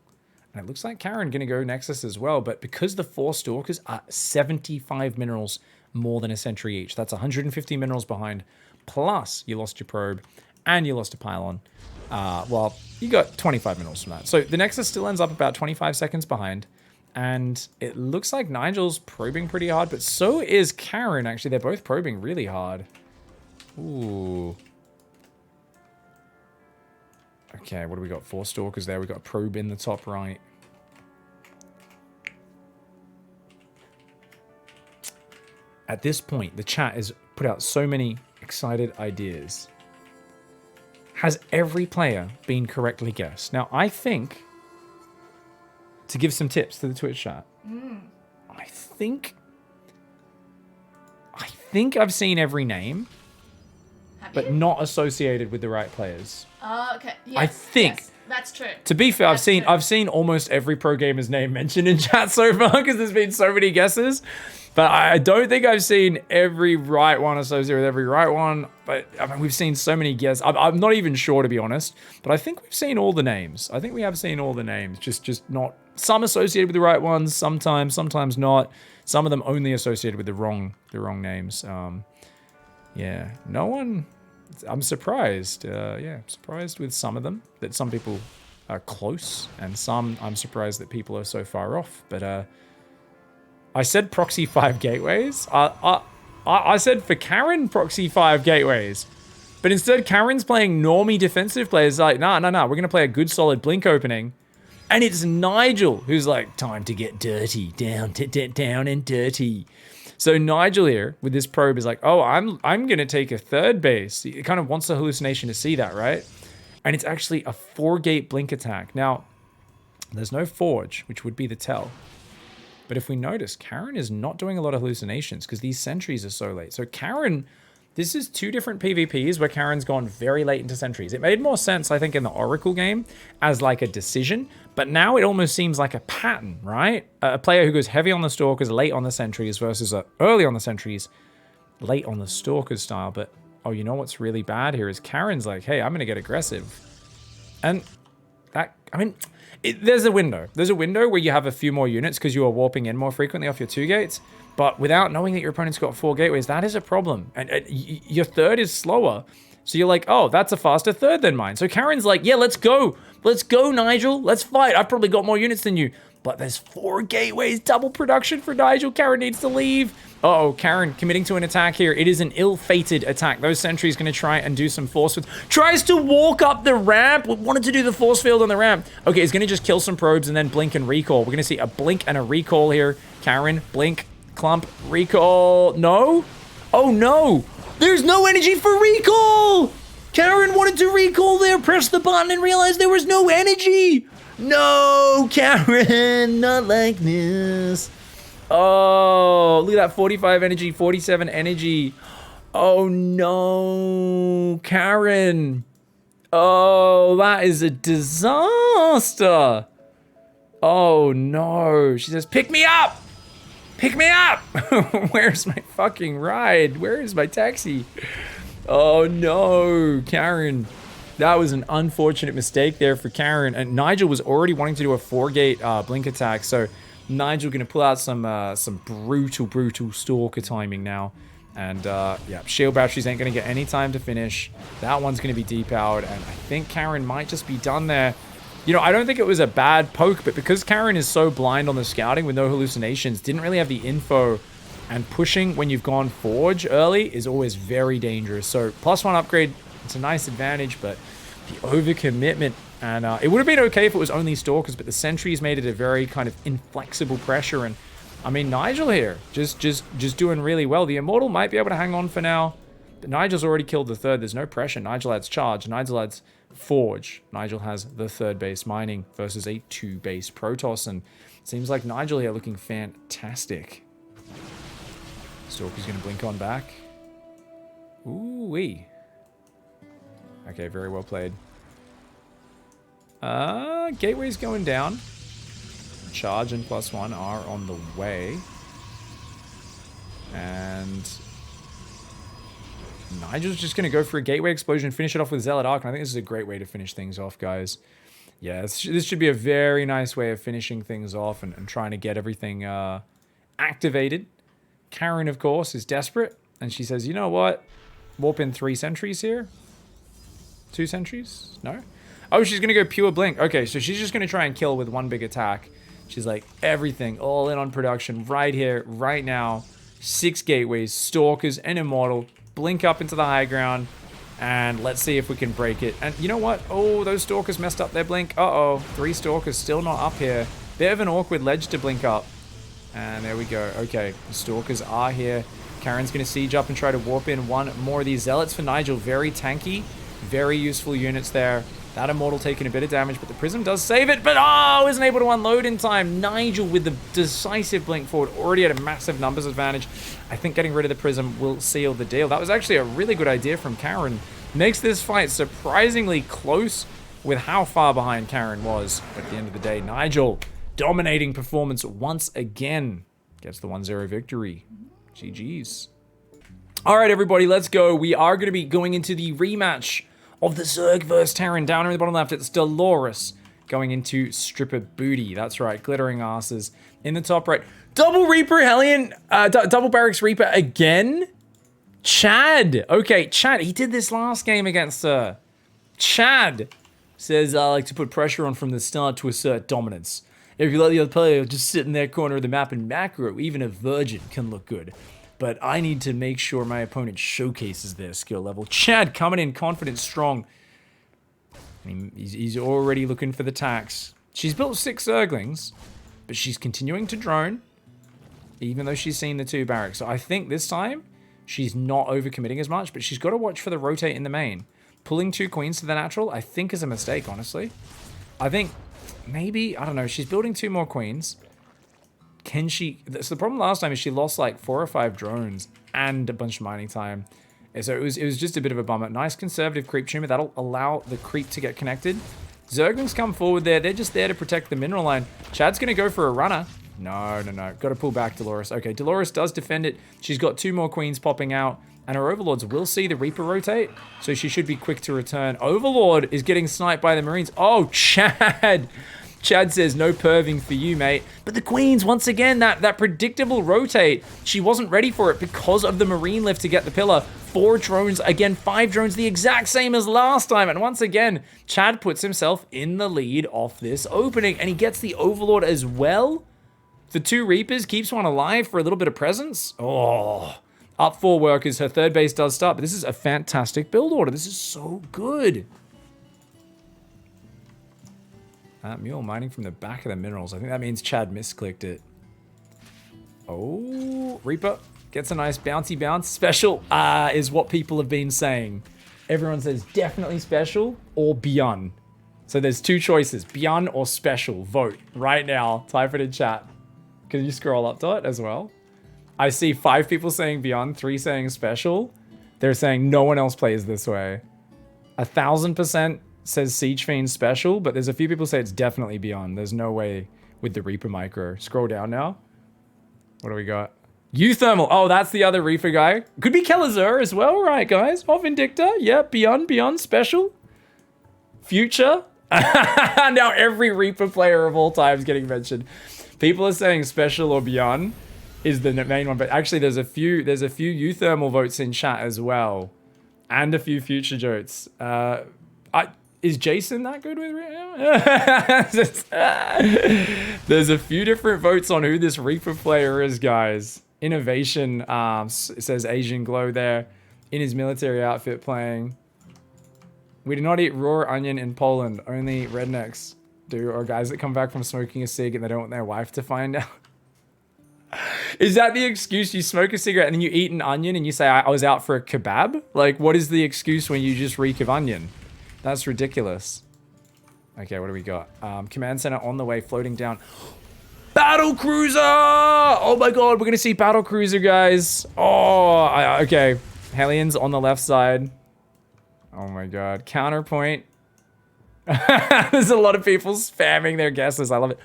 And it looks like Karen going to go Nexus as well. But because the 4 Stalkers are 75 minerals more than a Sentry each. That's 150 minerals behind. Plus, you lost your probe and you lost a pylon. Well, you got 25 minerals from that. So the Nexus still ends up about 25 seconds behind. And it looks like Nigel's probing pretty hard, but so is Karen, actually. They're both probing really hard. Ooh. Okay, what do we got? 4 Stalkers there. We got a probe in the top right. At this point, the chat has put out so many excited ideas. Has every player been correctly guessed? Now, I think, to give some tips to the Twitch chat, I think I've seen every name, but not associated with the right players. Okay. Yes, I think. Yes, that's true. To be fair, I've seen almost every pro gamer's name mentioned in chat so far, because there's been so many guesses. But I don't think I've seen every right one associated with every right one. But I mean, we've seen so many guesses. I'm not even sure, to be honest. But I think we've seen all the names. I think we have seen all the names. Just not some associated with the right ones. Sometimes not. Some of them only associated with the wrong names. Yeah, no one. I'm surprised. Yeah, surprised with some of them, that some people are close, and some I'm surprised that people are so far off. But I said proxy 5 gateways. I said for Karen proxy 5 gateways, but instead Karen's playing normie defensive players. Like, nah, we're gonna play a good solid blink opening, and it's Nigel who's like, time to get dirty, down and dirty. So Nigel here with this probe is like, oh, I'm gonna take a 3rd base. He kind of wants the hallucination to see that, right? And it's actually a 4-gate blink attack. Now, there's no forge, which would be the tell. But if we notice, Karen is not doing a lot of hallucinations because these sentries are so late. So Karen, this is 2 different PvPs where Karen's gone very late into sentries. It made more sense, I think, in the Oracle game as like a decision, but now it almost seems like a pattern, right? A player who goes heavy on the Stalkers, late on the sentries versus early on the sentries, late on the Stalkers style. But, oh, you know what's really bad here is Karen's like, hey, I'm going to get aggressive. And that, I mean, there's a window. There's a window where you have a few more units because you are warping in more frequently off your 2 gates. But without knowing that your opponent's got 4 gateways, that is a problem. And your 3rd is slower. So you're like, oh, that's a faster 3rd than mine. So Karen's like, yeah, let's go. Let's go, Nigel. Let's fight. I've probably got more units than you. But there's 4 gateways, double production for Nigel. Karen needs to leave. Uh-oh, Karen committing to an attack here. It is an ill-fated attack. Those sentries going to try and do some force field. Tries to walk up the ramp. Wanted to do the force field on the ramp. Okay, he's going to just kill some probes and then blink and recall. We're going to see a blink and a recall here. Karen, blink, clump, recall. No? Oh, no. There's no energy for recall. Karen wanted to recall there, press the button and realized there was no energy. No, Karen, not like this. Oh, look at that. 45 energy, 47 energy. Oh, no, Karen. Oh, that is a disaster. Oh, no. She says, pick me up. Pick me up. Where's my fucking ride? Where is my taxi? Oh, no, Karen. That was an unfortunate mistake there for Karen. And Nigel was already wanting to do a 4-gate blink attack. So Nigel going to pull out some brutal stalker timing now. And yeah, shield batteries ain't going to get any time to finish. That one's going to be depowered. And I think Karen might just be done there. You know, I don't think it was a bad poke, but because Karen is so blind on the scouting with no hallucinations, didn't really have the info, and pushing when you've gone Forge early is always very dangerous. So +1 upgrade, it's a nice advantage, but the overcommitment, and it would have been okay if it was only Stalkers, but the Sentries made it a very kind of inflexible pressure. And I mean, Nigel here, just doing really well. The Immortal might be able to hang on for now, but Nigel's already killed the 3rd. There's no pressure. Nigel adds Charge. Nigel adds Forge. Nigel has the 3rd base Mining versus a 2 base Protoss, and it seems like Nigel here looking fantastic. Stalker's going to blink on back. Ooh-wee. Okay, very well played. Gateway's going down. Charge and +1 are on the way. And Nigel's just going to go for a Gateway Explosion, finish it off with Zealot Arc, and I think this is a great way to finish things off, guys. Yeah, this should be a very nice way of finishing things off and trying to get everything activated. Karen, of course, is desperate, and she says, you know what? Warp in 3 sentries here. 2 sentries? No? Oh, she's going to go pure blink. Okay, so she's just going to try and kill with 1 big attack. She's like, everything, all in on production, right here, right now. 6 gateways, Stalkers, and Immortal. Blink up into the high ground, and let's see if we can break it. And you know what? Oh, those Stalkers messed up their blink. Uh-oh, 3 Stalkers still not up here. Bit of an awkward ledge to blink up. And there we go. Okay, the Stalkers are here. Karen's going to siege up and try to warp in 1 more of these Zealots for Nigel. Very tanky, very useful units there. That Immortal taking a bit of damage, but the Prism does save it. But oh, isn't able to unload in time. Nigel with the decisive blink forward, already at a massive numbers advantage. I think getting rid of the Prism will seal the deal. That was actually a really good idea from Karen. Makes this fight surprisingly close with how far behind Karen was. But at the end of the day, Nigel, dominating performance once again, gets the 1-0 victory. GG's. All right, everybody, let's go. We are going to be going into the rematch of the Zerg vs. Terran. Down in the bottom left, it's Dolores going into Stripper Booty. That's right, glittering asses. In the top right, double Reaper Hellion, double Barracks Reaper again. Chad. Okay, Chad, he did this last game against her. Chad says, I like to put pressure on from the start to assert dominance. If you let the other player just sit in their corner of the map in macro, even a virgin can look good. But I need to make sure my opponent showcases their skill level. Chad coming in confident, strong. I mean, he's already looking for the tax. She's built 6 Zerglings, but she's continuing to drone, even though she's seen the 2 barracks. So I think this time, she's not overcommitting as much, but she's got to watch for the rotate in the main. Pulling 2 queens to the natural, I think is a mistake, honestly. I think maybe, I don't know, she's building 2 more queens. Can she... So the problem last time is she lost like 4 or 5 drones and a bunch of mining time. So it was just a bit of a bummer. Nice conservative creep tumor. That'll allow the creep to get connected. Zerglings come forward there. They're just there to protect the mineral line. Chad's going to go for a runner. No. Got to pull back Dolores. Okay, Dolores does defend it. She's got 2 more queens popping out. And her Overlords will see the Reaper rotate. So she should be quick to return. Overlord is getting sniped by the Marines. Oh, Chad! Chad says, no perving for you, mate. But the Queens, once again, that predictable rotate, she wasn't ready for it because of the Marine lift to get the pillar. 4 drones, again, 5 drones, the exact same as last time. And once again, Chad puts himself in the lead off this opening. And he gets the Overlord as well. The 2 Reapers keeps one alive for a little bit of presence. Oh, up 4 workers. Her 3rd base does start, but this is a fantastic build order. This is so good. Mule mining from the back of the minerals. I think that means Chad misclicked it. Oh, Reaper gets a nice bouncy bounce. Special is what people have been saying. Everyone says definitely special or beyond. So there's two choices, Beyond or Special. Vote right now. Type it in chat. Can you scroll up to it as well? I see 5 people saying Beyond, 3 saying Special. They're saying no one else plays this way. 1000% says Siege Fiend Special, but there's a few people say it's definitely Beyond. There's no way with the Reaper Micro. Scroll down now. What do we got? Euthermal. Oh, that's the other Reaper guy. Could be Kelazur as well, right, guys? Oh, Vindicta. Yeah, Beyond, Special. Future. Now every Reaper player of all time is getting mentioned. People are saying Special or Beyond is the main one, but actually there's a few Euthermal votes in chat as well, and a few Future votes. Is Jason that good with There's a few different votes on who this Reaper player is, guys. Innovation says Asian Glow there in his military outfit playing. We do not eat raw onion in Poland. Only rednecks do, or guys that come back from smoking a cig and they don't want their wife to find out. Is that the excuse? You smoke a cigarette and then you eat an onion and you say, I was out for a kebab? Like, what is the excuse when you just reek of onion? That's ridiculous. Okay, what do we got? Command center on the way, floating down. Battle cruiser! Oh my god, we're gonna see battle cruiser, guys. Oh, okay. Hellions on the left side. Oh my god. Counterpoint. There's a lot of people spamming their guesses. I love it.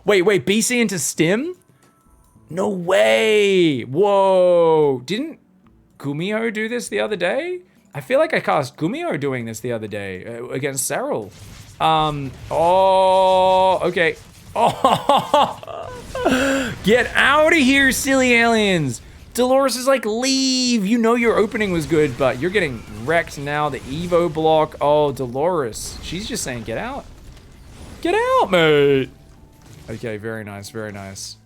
Wait, BC into Stim? No way. Whoa. Didn't Gumio do this the other day? I feel like I cast Gumio doing this the other day against Cyril. Oh, okay. Oh, get out of here, silly aliens. Dolores is like, leave. You know your opening was good, but you're getting wrecked now. The Evo block. Oh, Dolores. She's just saying, get out. Get out, mate. Okay, very nice, very nice.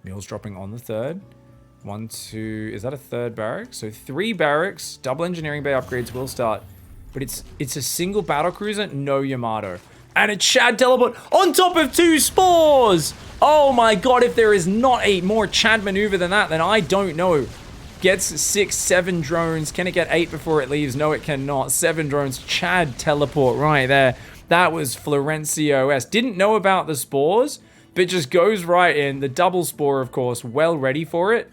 Meals dropping on the third. 1, 2, is that a third barrack? So 3 barracks, double engineering bay upgrades will start. But it's a single battle cruiser, no Yamato. And a Chad teleport on top of 2 spores! Oh my god, if there is not a more Chad maneuver than that, then I don't know. Gets 6, 7 drones. Can it get 8 before it leaves? No, it cannot. 7 drones. Chad teleport right there. That was Florencia OS. Didn't know about the spores, but just goes right in. The double spore, of course, well ready for it.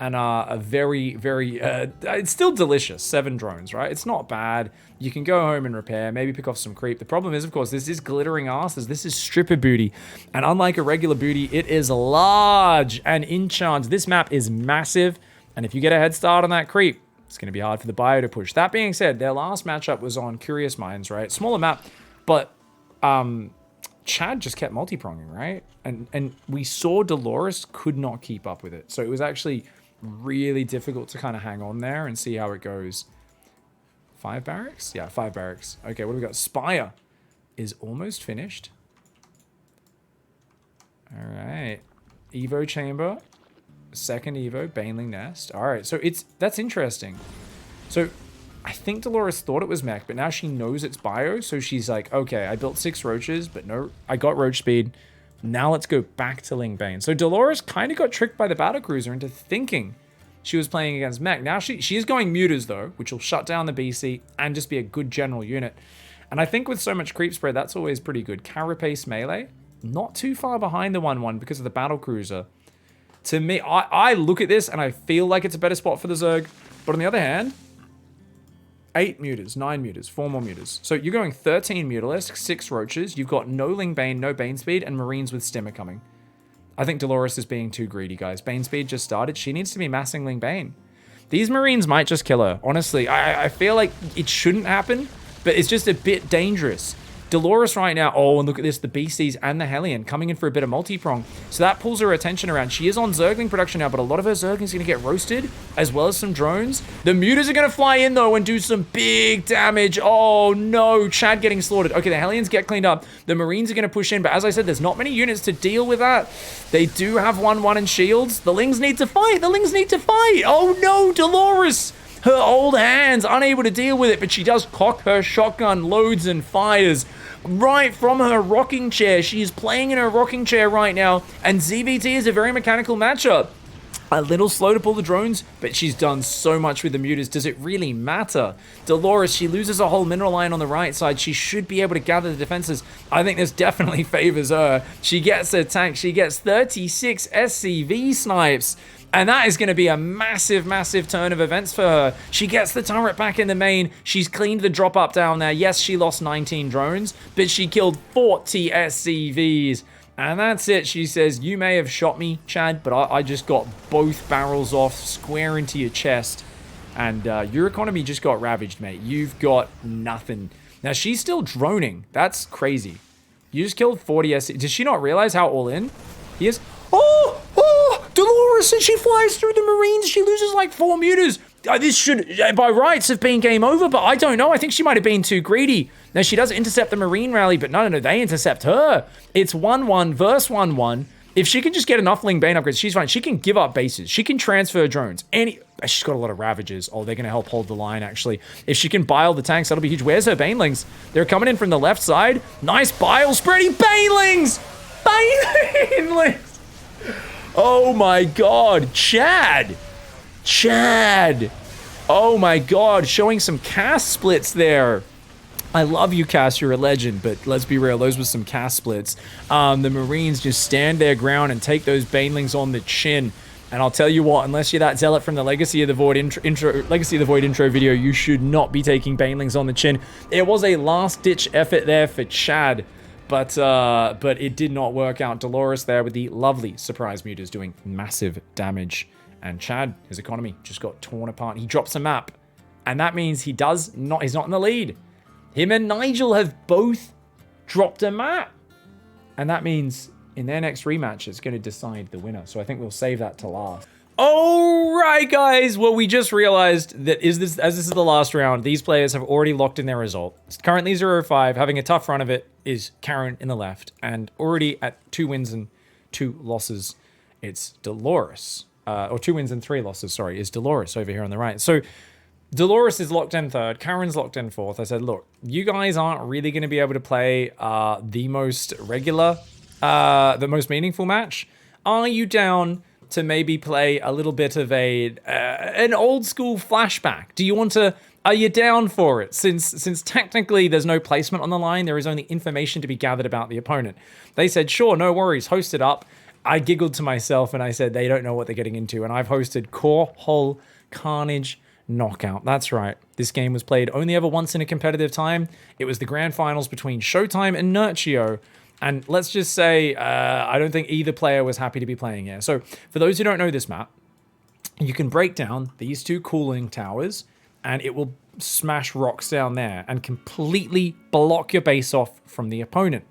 And a very, very, it's still delicious. 7 drones, right? It's not bad. You can go home and repair, maybe pick off some creep. The problem is, of course, this is glittering asses. This is stripper booty. And unlike a regular booty, it is large and in charge. This map is massive. And if you get a head start on that creep, it's going to be hard for the bio to push. That being said, their last matchup was on Curious Minds, right? Smaller map, but Chad just kept multi-pronging, right? And we saw Dolores could not keep up with it. So it was actually really difficult to kind of hang on there and see how it goes. 5 barracks? Yeah, 5 barracks. Okay, what do we got? Spire is almost finished. All right. Evo chamber. Second Evo, Baneling Nest. All right, so that's interesting. So I think Dolores thought it was mech, but now she knows it's bio, so she's like, okay, I built 6 roaches, but no, I got roach speed. Now let's go back to Ling Bane. So Dolores kind of got tricked by the battlecruiser into thinking she was playing against mech. Now she is going mutas though, which will shut down the BC and just be a good general unit. And I think with so much creep spread, that's always pretty good. Carapace melee, not too far behind the 1-1 because of the battlecruiser. To me, I look at this and I feel like it's a better spot for the Zerg. But on the other hand, 8 mutas, 9 mutas, 4 more mutas. So you're going 13 Mutalisks, 6 roaches. You've got no Ling Bane, no Bane speed, and Marines with Stimmer coming. I think Dolores is being too greedy, guys. Bane speed just started. She needs to be massing Ling Bane. These Marines might just kill her. Honestly, I feel like it shouldn't happen, but it's just a bit dangerous. Dolores right now, oh, and look at this, the BCs and the Hellion coming in for a bit of multi-prong. So that pulls her attention around. She is on Zergling production now, but a lot of her Zergling's going to get roasted, as well as some drones. The mutas are going to fly in, though, and do some big damage. Oh, no, Chad getting slaughtered. Okay, the Hellions get cleaned up. The Marines are going to push in, but as I said, there's not many units to deal with that. They do have 1-1 in shields. The Lings need to fight. The Lings need to fight. Oh, no, Dolores. Her old hands, unable to deal with it, but she does cock her shotgun, loads and fires right from her rocking chair. She is playing in her rocking chair right now, and ZVT is a very mechanical matchup. A little slow to pull the drones, but she's done so much with the mutas. Does it really matter? Dolores, she loses a whole mineral line on the right side. She should be able to gather the defenses. I think this definitely favors her. She gets a tank. She gets 36 SCV snipes. And that is going to be a massive, massive turn of events for her. She gets the turret back in the main. She's cleaned the drop up down there. Yes, she lost 19 drones, but she killed 40 SCVs. And that's it. She says, you may have shot me, Chad, but I just got both barrels off square into your chest. And your economy just got ravaged, mate. You've got nothing. Now, she's still droning. That's crazy. You just killed 40 SC. Does she not realize how all in he is? Oh! Dolores, and she flies through the Marines. She loses like 4 mutas. This should, by rights, have been game over, but I don't know. I think she might have been too greedy. Now, she does intercept the Marine rally, but no, they intercept her. It's 1-1 versus 1-1. If she can just get enough Ling Bane upgrades, she's fine. She can give up bases. She can transfer drones. She's got a lot of Ravagers. Oh, they're going to help hold the line, actually. If she can buy all the tanks, that'll be huge. Where's her Banelings? They're coming in from the left side. Nice bile spreading Banelings! Banelings! Oh my god, Chad! Oh my god, showing some cast splits there. I love you, Cass, you're a legend, but let's be real, those were some cast splits. The Marines just stand their ground and take those Banelings on the chin. And I'll tell you what, unless you're that zealot from the Legacy of the Void intro video, you should not be taking Banelings on the chin. It was a last-ditch effort there for Chad. But it did not work out. Dolores there with the lovely surprise mutas doing massive damage. And Chad, his economy just got torn apart. He drops a map. And that means he's not in the lead. Him and Nigel have both dropped a map. And that means in their next rematch, it's going to decide the winner. So I think we'll save that to last. All right, guys. Well, we just realized that as this is the last round, these players have already locked in their result. It's currently 0-5, having a tough run of it is Karen in the left, and already at 2 wins and 2 losses, it's Dolores. Or 2 wins and 3 losses, sorry, is Dolores over here on the right. So Dolores is locked in 3rd, Karen's locked in 4th. I said, look, you guys aren't really going to be able to play the most regular, the most meaningful match. Are you down to maybe play a little bit of an old school flashback? Do you want to, are you down for it? Since technically there's no placement on the line, there is only information to be gathered about the opponent. They said, sure, no worries, host it up. I giggled to myself and I said, they don't know what they're getting into. And I've hosted Core Hull Carnage Knockout. That's right. This game was played only ever once in a competitive time. It was the grand finals between Showtime and Nurtio. And let's just say, I don't think either player was happy to be playing here. So for those who don't know this map, you can break down these 2 cooling towers and it will smash rocks down there and completely block your base off from the opponent.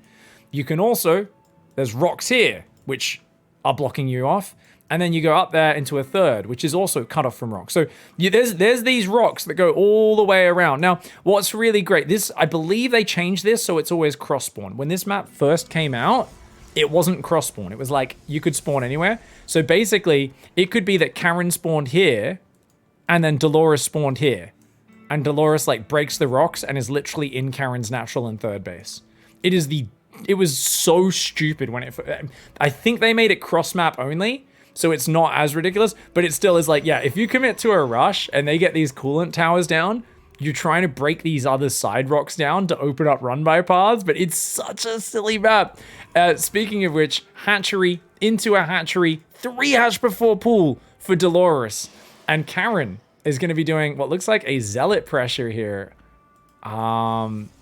You can also, there's rocks here, which are blocking you off. And then you go up there into a 3rd, which is also cut off from rocks. So there's these rocks that go all the way around. Now, what's really great, I believe they changed this, so it's always cross-spawn. When this map first came out, it wasn't cross-spawn. It was like, you could spawn anywhere. So basically, it could be that Karen spawned here, and then Dolores spawned here. And Dolores, like, breaks the rocks and is literally in Karen's natural and 3rd base. It was so stupid when I think they made it cross-map only, so it's not as ridiculous, but it still is like, yeah, if you commit to a rush and they get these coolant towers down, you're trying to break these other side rocks down to open up run-by paths, but it's such a silly map. Speaking of which, hatchery into a hatchery, 3 hatch before pool for Dolores. And Karen is going to be doing what looks like a zealot pressure here.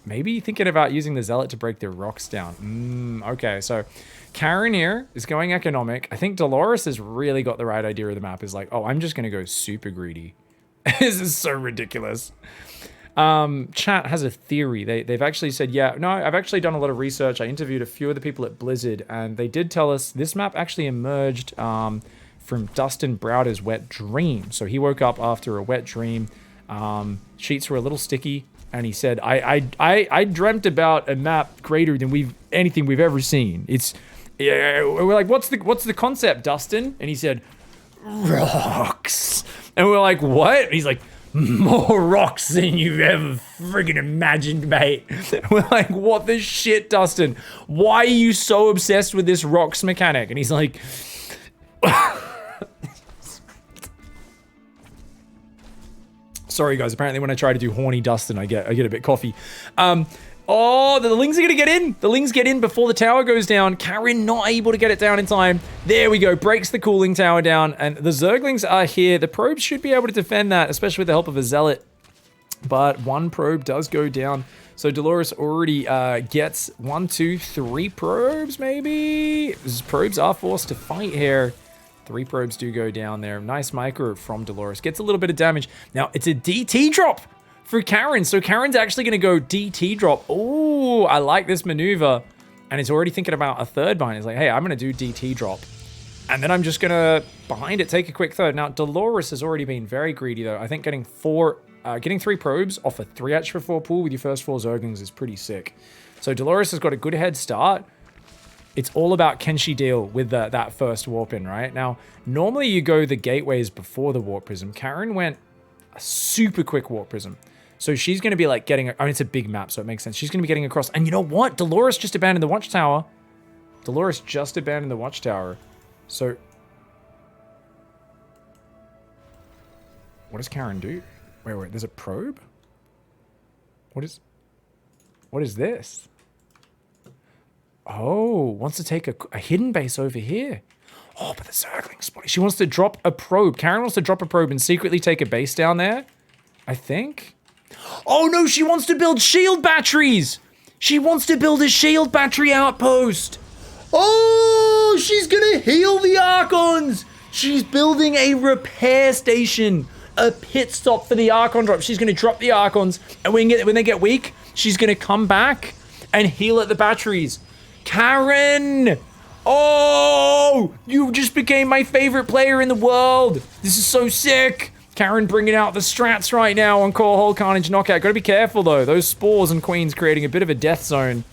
Maybe thinking about using the zealot to break the rocks down. Okay, so Karen here is going economic. I think Dolores has really got the right idea of the map. Is like, oh, I'm just gonna go super greedy. This is so ridiculous. Chat has a theory. They've actually said, yeah, no, I've actually done a lot of research. I interviewed a few of the people at Blizzard, and they did tell us this map actually emerged from Dustin Browder's wet dream. So he woke up after a wet dream. Sheets were a little sticky. And he said, I dreamt about a map greater than anything we've ever seen. We're like, what's the concept, Dustin? And he said, rocks. And we're like, what? And he's like, more rocks than you've ever friggin' imagined, mate. We're like, what the shit, Dustin? Why are you so obsessed with this rocks mechanic? And he's like, Sorry, guys. Apparently, when I try to do horny Dustin, I get a bit coffee. Oh, the Lings are going to get in. The Lings get in before the tower goes down. Karen not able to get it down in time. There we go. Breaks the cooling tower down. And the Zerglings are here. The probes should be able to defend that, especially with the help of a Zealot. But one probe does go down. So Dolores already gets 1, 2, 3 probes, maybe? These probes are forced to fight here. 3 probes do go down there. Nice micro from Dolores. Gets a little bit of damage. Now, it's a DT drop for Karen. So Karen's actually going to go DT drop. Oh, I like this maneuver. And it's already thinking about a third bind. It's like, hey, I'm going to do DT drop. And then I'm just going to, behind it, take a quick third. Now, Dolores has already been very greedy, though. I think getting 3 probes off a 3H for 4 pool with your first 4 Zerglings is pretty sick. So Dolores has got a good head start. It's all about can she deal with that first warp in, right? Now, normally you go the gateways before the warp prism. Karen went a super quick warp prism. So she's going to be like getting, I mean, it's a big map, so it makes sense. She's going to be getting across. And you know what? Dolores just abandoned the watchtower. Dolores just abandoned the watchtower. So what does Karen do? Wait, there's a probe? What is this? Oh, wants to take a hidden base over here. Oh, but the Zergling spotty. She wants to drop a probe. Karen wants to drop a probe and secretly take a base down there, I think. Oh no, she wants to build shield batteries. She wants to build a shield battery outpost. Oh, she's gonna heal the Archons. She's building a repair station. A pit stop for the Archon drop. She's going to drop the Archons, and when they get weak, she's going to come back and heal at the batteries. Karen! Oh! You just became my favorite player in the world. This is so sick. Karen bringing out the strats right now on Core Hole Carnage Knockout. Got to be careful, though. Those spores and queens creating a bit of a death zone.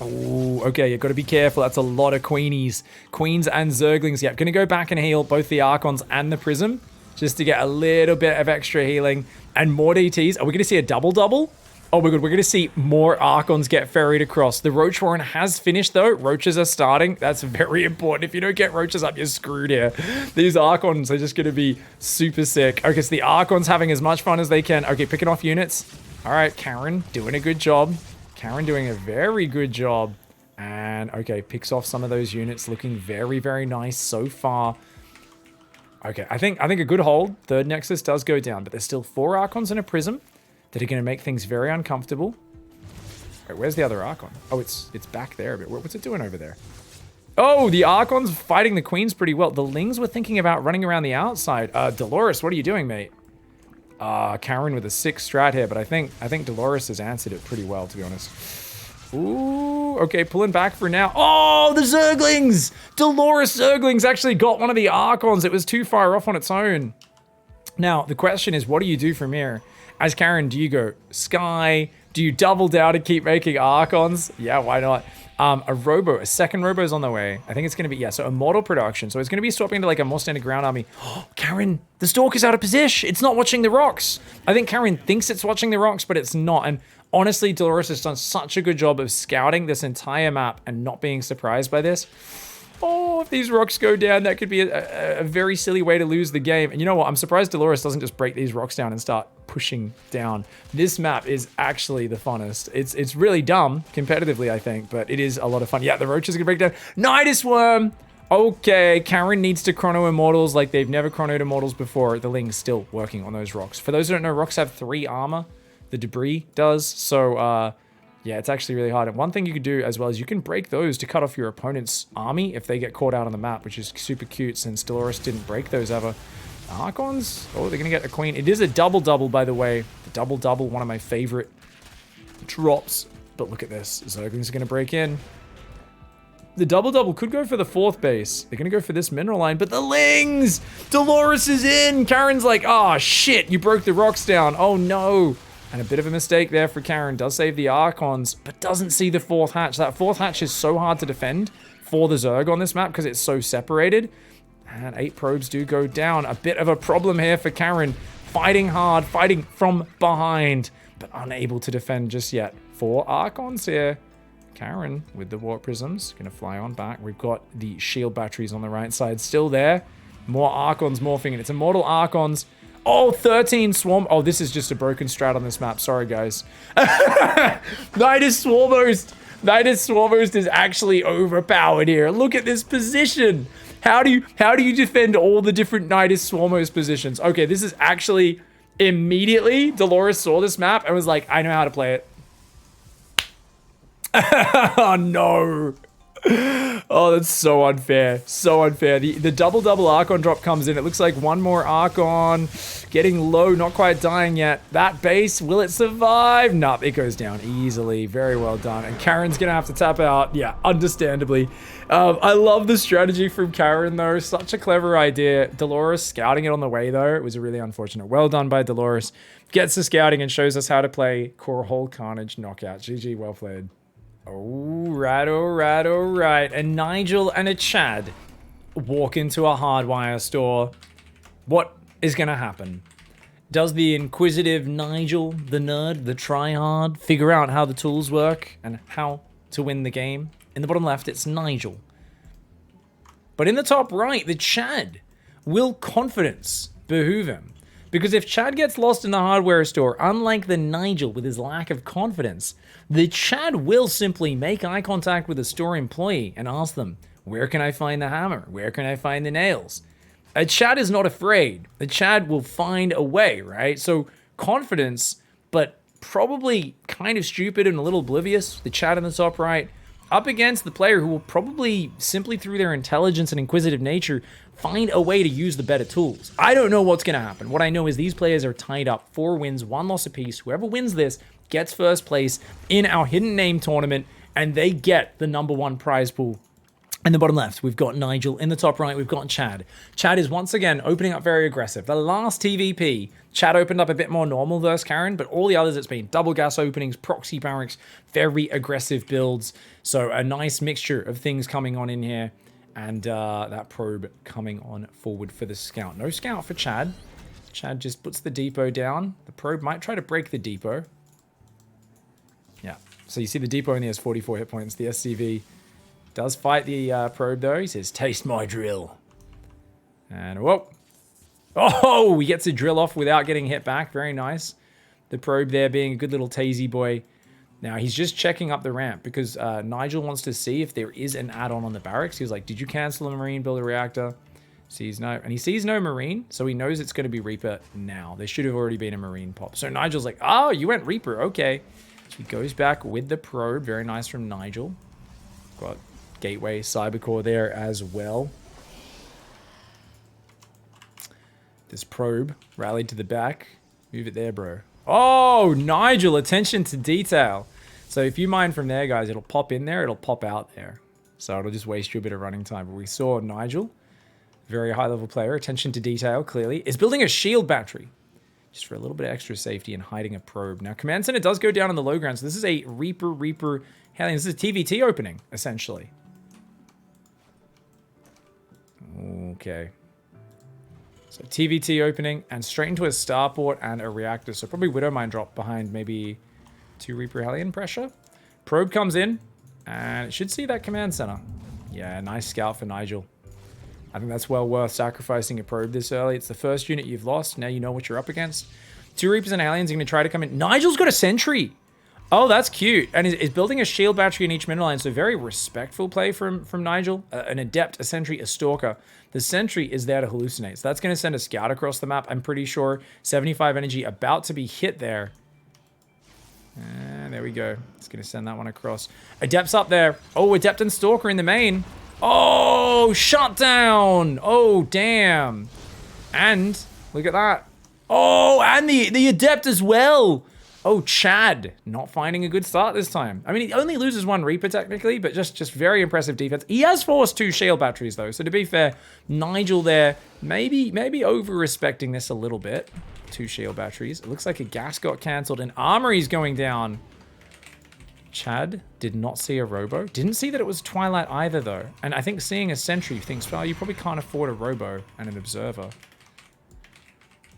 Oh, okay, you've got to be careful. That's a lot of queenies. Queens and Zerglings. Yeah, going to go back and heal both the Archons and the Prism. Just to get a little bit of extra healing and more DTs. Are we going to see a double-double? Oh my god, we're going to see more Archons get ferried across. The Roach Warren has finished, though. Roaches are starting. That's very important. If you don't get Roaches up, you're screwed here. These Archons are just going to be super sick. Okay, so the Archons having as much fun as they can. Okay, picking off units. All right, Karen doing a good job. Karen doing a very good job. And, okay, picks off some of those units. Looking very, very nice so far. Okay, I think a good hold. Third Nexus does go down, but there's still 4 Archons and a Prism that are going to make things very uncomfortable. Wait, where's the other Archon? Oh, it's back there a bit. What's it doing over there? Oh, the Archon's fighting the Queens pretty well. The Lings were thinking about running around the outside. Dolores, what are you doing, mate? Karen with a 6 strat here, but I think Dolores has answered it pretty well, to be honest. Ooh, okay, pulling back for now. Oh, the Zerglings! Dolores Zerglings actually got one of the Archons. It was too far off on its own. Now, the question is, what do you do from here? As Karen, do you go Sky? Do you double down and keep making Archons? Yeah, why not? A second Robo is on the way. I think it's going to be, yeah, so Immortal production. So it's going to be swapping into like a more standard ground army. Oh, Karen, the Stalker's out of position. It's not watching the rocks. I think Karen thinks it's watching the rocks, but it's not. And honestly, Dolores has done such a good job of scouting this entire map and not being surprised by this. Oh, if these rocks go down, that could be a very silly way to lose the game. And you know what? I'm surprised Dolores doesn't just break these rocks down and start pushing down. This map is actually the funnest. It's really dumb competitively, I think, but it is a lot of fun. Yeah, the Roach is going to break down. Nidus Worm! Okay, Karen needs to chrono Immortals like they've never chronoed Immortals before. The Ling's still working on those rocks. For those who don't know, rocks have 3 armor. The debris does. So, yeah, it's actually really hard. And one thing you could do as well is you can break those to cut off your opponent's army if they get caught out on the map, which is super cute since Dolores didn't break those ever. Archons? Oh, they're going to get a queen. It is a double-double, by the way. The double-double, one of my favorite drops. But look at this. Zerglings are going to break in. The double-double could go for the 4th base. They're going to go for this mineral line, but the Lings! Dolores is in! Karen's like, oh, shit, you broke the rocks down. Oh, no. And a bit of a mistake there for Karen. Does save the Archons, but doesn't see the 4th hatch. That 4th hatch is so hard to defend for the Zerg on this map because it's so separated. And 8 probes do go down. A bit of a problem here for Karen. Fighting hard, fighting from behind, but unable to defend just yet. 4 Archons here. Karen with the Warp Prisms. Going to fly on back. We've got the shield batteries on the right side still there. More Archons morphing in. It's Immortal Archons. Oh, 13 swarm. Oh, this is just a broken strat on this map. Sorry, guys. Nidus Swarmost is actually overpowered here. Look at this position. How do you defend all the different Nidus Swarmost positions? Okay, this is actually immediately Dolores saw this map and was like, I know how to play it. Oh, no. Oh, that's so unfair. So unfair. The double Archon drop comes in. It looks like one more Archon. Getting low, not quite dying yet. That base, will it survive? No, it goes down easily. Very well done. And Karen's going to have to tap out. Yeah, understandably. I love the strategy from Karen, though. Such a clever idea. Dolores scouting it on the way, though. It was really unfortunate. Well done by Dolores. Gets the scouting and shows us how to play Core Hole Carnage Knockout. GG, well played. Alright, alright, alright. And Nigel and a Chad walk into a hardwire store. What is going to happen? Does the inquisitive Nigel, the nerd, the tryhard, figure out how the tools work and how to win the game? In the bottom left, it's Nigel. But in the top right, the Chad. Will confidence behoove him? Because if Chad gets lost in the hardware store, unlike the Nigel with his lack of confidence, the Chad will simply make eye contact with a store employee and ask them, where can I find the hammer? Where can I find the nails? A Chad is not afraid. The Chad will find a way, right? So confidence, but probably kind of stupid and a little oblivious, the Chad in the top right, up against the player who will probably, simply through their intelligence and inquisitive nature, find a way to use the better tools. I don't know what's going to happen. What I know is these players are tied up 4 wins, 1 loss apiece. Whoever wins this gets first place in our hidden name tournament, and they get the #1 prize pool. In the bottom left, we've got Nigel. In the top right, we've got Chad. Chad is once again opening up very aggressive. The last TVP, Chad opened up a bit more normal versus Karen, but all the others, it's been double gas openings, proxy barracks, very aggressive builds. So a nice mixture of things coming on in here. And that probe coming on forward for the scout. No scout for Chad. Chad just puts the depot down. The probe might try to break the depot. Yeah. So you see the depot only has 44 hit points. The SCV does fight the probe, though. He says, taste my drill. And whoa. Oh, he gets a drill off without getting hit back. Very nice. The probe there being a good little tasey boy. Now, he's just checking up the ramp because Nigel wants to see if there is an add-on on the barracks. He was like, did you cancel a Marine, build a reactor? Sees no, and he sees no Marine, so he knows it's going to be Reaper now. There should have already been a Marine pop. So Nigel's like, oh, you went Reaper, okay. So he goes back with the probe. Very nice from Nigel. Got Gateway Cybercore there as well. This probe rallied to the back. Move it there, bro. Oh, Nigel, attention to detail. So if you mine from there, guys, it'll pop in there, it'll pop out there. So it'll just waste you a bit of running time. But we saw Nigel, very high-level player, attention to detail, clearly, is building a shield battery. Just for a little bit of extra safety and hiding a probe. Now, Command Center does go down on the low ground, so this is a Reaper Hellion. This is a TVT opening, essentially. Okay. So TVT opening, and straight into a starport and a reactor. So probably Widowmine drop behind maybe 2 Reaper Hellion pressure. Probe comes in, and it should see that command center. Yeah, nice scout for Nigel. I think that's well worth sacrificing a probe this early. It's the first unit you've lost. Now you know what you're up against. 2 Reapers and Aliens are going to try to come in. Nigel's got a sentry. Oh, that's cute. And is building a shield battery in each middle line. So very respectful play from Nigel. An adept, a sentry, a stalker. The sentry is there to hallucinate. So that's going to send a scout across the map. I'm pretty sure 75 energy about to be hit there. And there we go. It's going to send that one across. Adept's up there. Oh, Adept and Stalker in the main. Oh, shut down. Oh, damn. And look at that. Oh, and the Adept as well. Oh, Chad, not finding a good start this time. I mean, he only loses 1 Reaper technically, but just very impressive defense. He has forced 2 shield batteries though, so to be fair, Nigel there, maybe over-respecting this a little bit. 2 shield batteries. It looks like a gas got cancelled and armory's going down. Chad did not see a robo. Didn't see that it was Twilight either though. And I think seeing a sentry thinks, well, you probably can't afford a robo and an observer.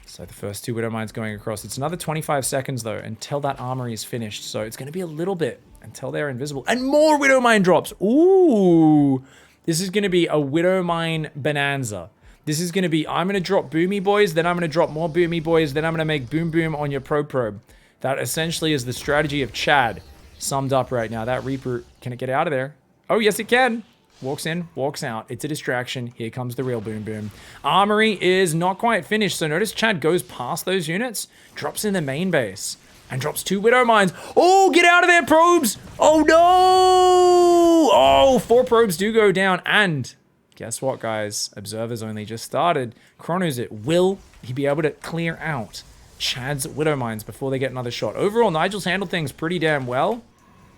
So the first 2 Widowmines going across. It's another 25 seconds, though, until that armory is finished. So it's going to be a little bit until they're invisible. And more Widowmine drops. Ooh. This is going to be a Widowmine bonanza. This is going to be, I'm going to drop Boomy Boys, then I'm going to drop more Boomy Boys, then I'm going to make Boom Boom on your Probe. That essentially is the strategy of Chad summed up right now. That Reaper, can it get out of there? Oh, yes, it can. Walks in, walks out. It's a distraction. Here comes the real Boom Boom. Armory is not quite finished, so notice Chad goes past those units, drops in the main base, and drops 2 Widow Mines. Oh, get out of there, probes! Oh, no! Oh, 4 probes do go down, and guess what, guys? Observer's only just started. Chronos it. Will he be able to clear out Chad's Widow Mines before they get another shot? Overall, Nigel's handled things pretty damn well.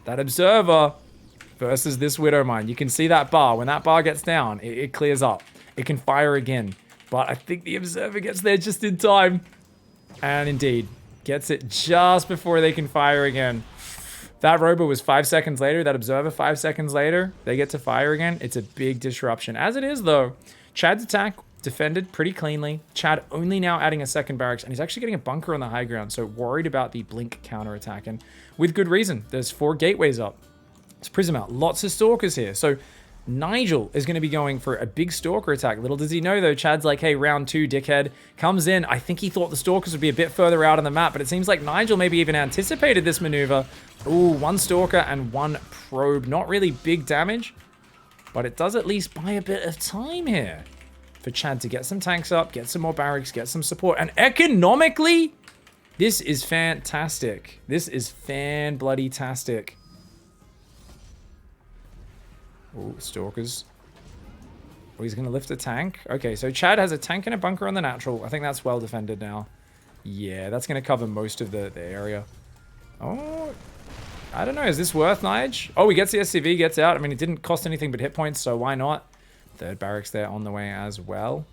That Observer versus this Widow Mine. You can see that bar. When that bar gets down, it clears up. It can fire again. But I think the Observer gets there just in time. And indeed, gets it just before they can fire again. That Robo was 5 seconds later. That Observer 5 seconds later. They get to fire again. It's a big disruption. As it is, though, Chad's attack defended pretty cleanly. Chad only now adding a second barracks, and he's actually getting a bunker on the high ground, so worried about the blink counterattack, and with good reason. There's 4 gateways up. It's Prism out. Lots of Stalkers here, so Nigel is going to be going for a big Stalker attack. Little does he know, though, Chad's like, hey, round 2, dickhead. Comes in. I think he thought the Stalkers would be a bit further out on the map, but it seems like Nigel maybe even anticipated this maneuver. Ooh, 1 Stalker and 1 Probe. Not really big damage, but it does at least buy a bit of time here for Chad to get some tanks up, get some more barracks, get some support. And economically, this is fantastic. This is fan-bloody-tastic. Oh, Stalkers. Oh, he's going to lift a tank. Okay, so Chad has a tank and a bunker on the natural. I think that's well defended now. Yeah, that's going to cover most of the area. Oh, I don't know. Is this worth Nige? Oh, he gets the SCV, gets out. I mean, it didn't cost anything but hit points, so why not? 3rd barracks there on the way as well.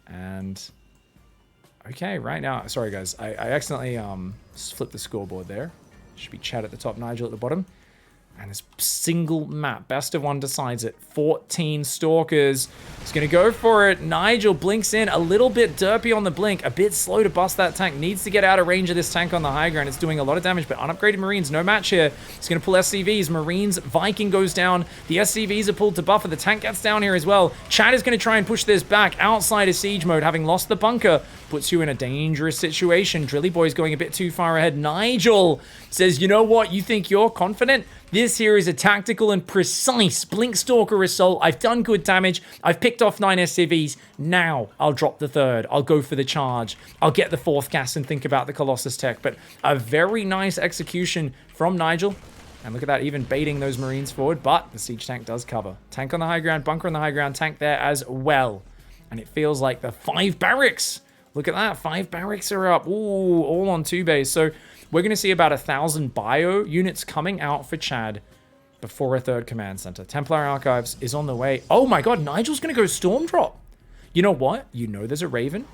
And okay, right now, sorry guys, I accidentally flipped the scoreboard there. Should be Chad at the top, Nigel at the bottom. And this single map, best of 1 decides it. 14 Stalkers. He's going to go for it. Nigel blinks in, a little bit derpy on the blink, a bit slow to bust that tank. Needs to get out of range of this tank on the high ground. It's doing a lot of damage, but unupgraded Marines, no match here. He's going to pull SCVs. Marines, Viking goes down. The SCVs are pulled to buffer. The tank gets down here as well. Chad is going to try and push this back outside of siege mode, having lost the bunker. Puts you in a dangerous situation. Drilly Boy's going a bit too far ahead. Nigel says, you know what? You think you're confident? This here is a tactical and precise Blink Stalker assault. I've done good damage. I've picked off 9 SCVs. Now I'll drop the 3rd. I'll go for the charge. I'll get the 4th gas and think about the Colossus tech. But a very nice execution from Nigel. And look at that, even baiting those Marines forward. But the siege tank does cover. Tank on the high ground, bunker on the high ground, tank there as well. And it feels like the 5 barracks. Look at that, 5 barracks are up. Ooh, all on 2 base. So we're going to see about 1,000 bio units coming out for Chad before a 3rd command center. Templar Archives is on the way. Oh my god, Nigel's going to go Storm Drop. You know what? You know there's a Raven.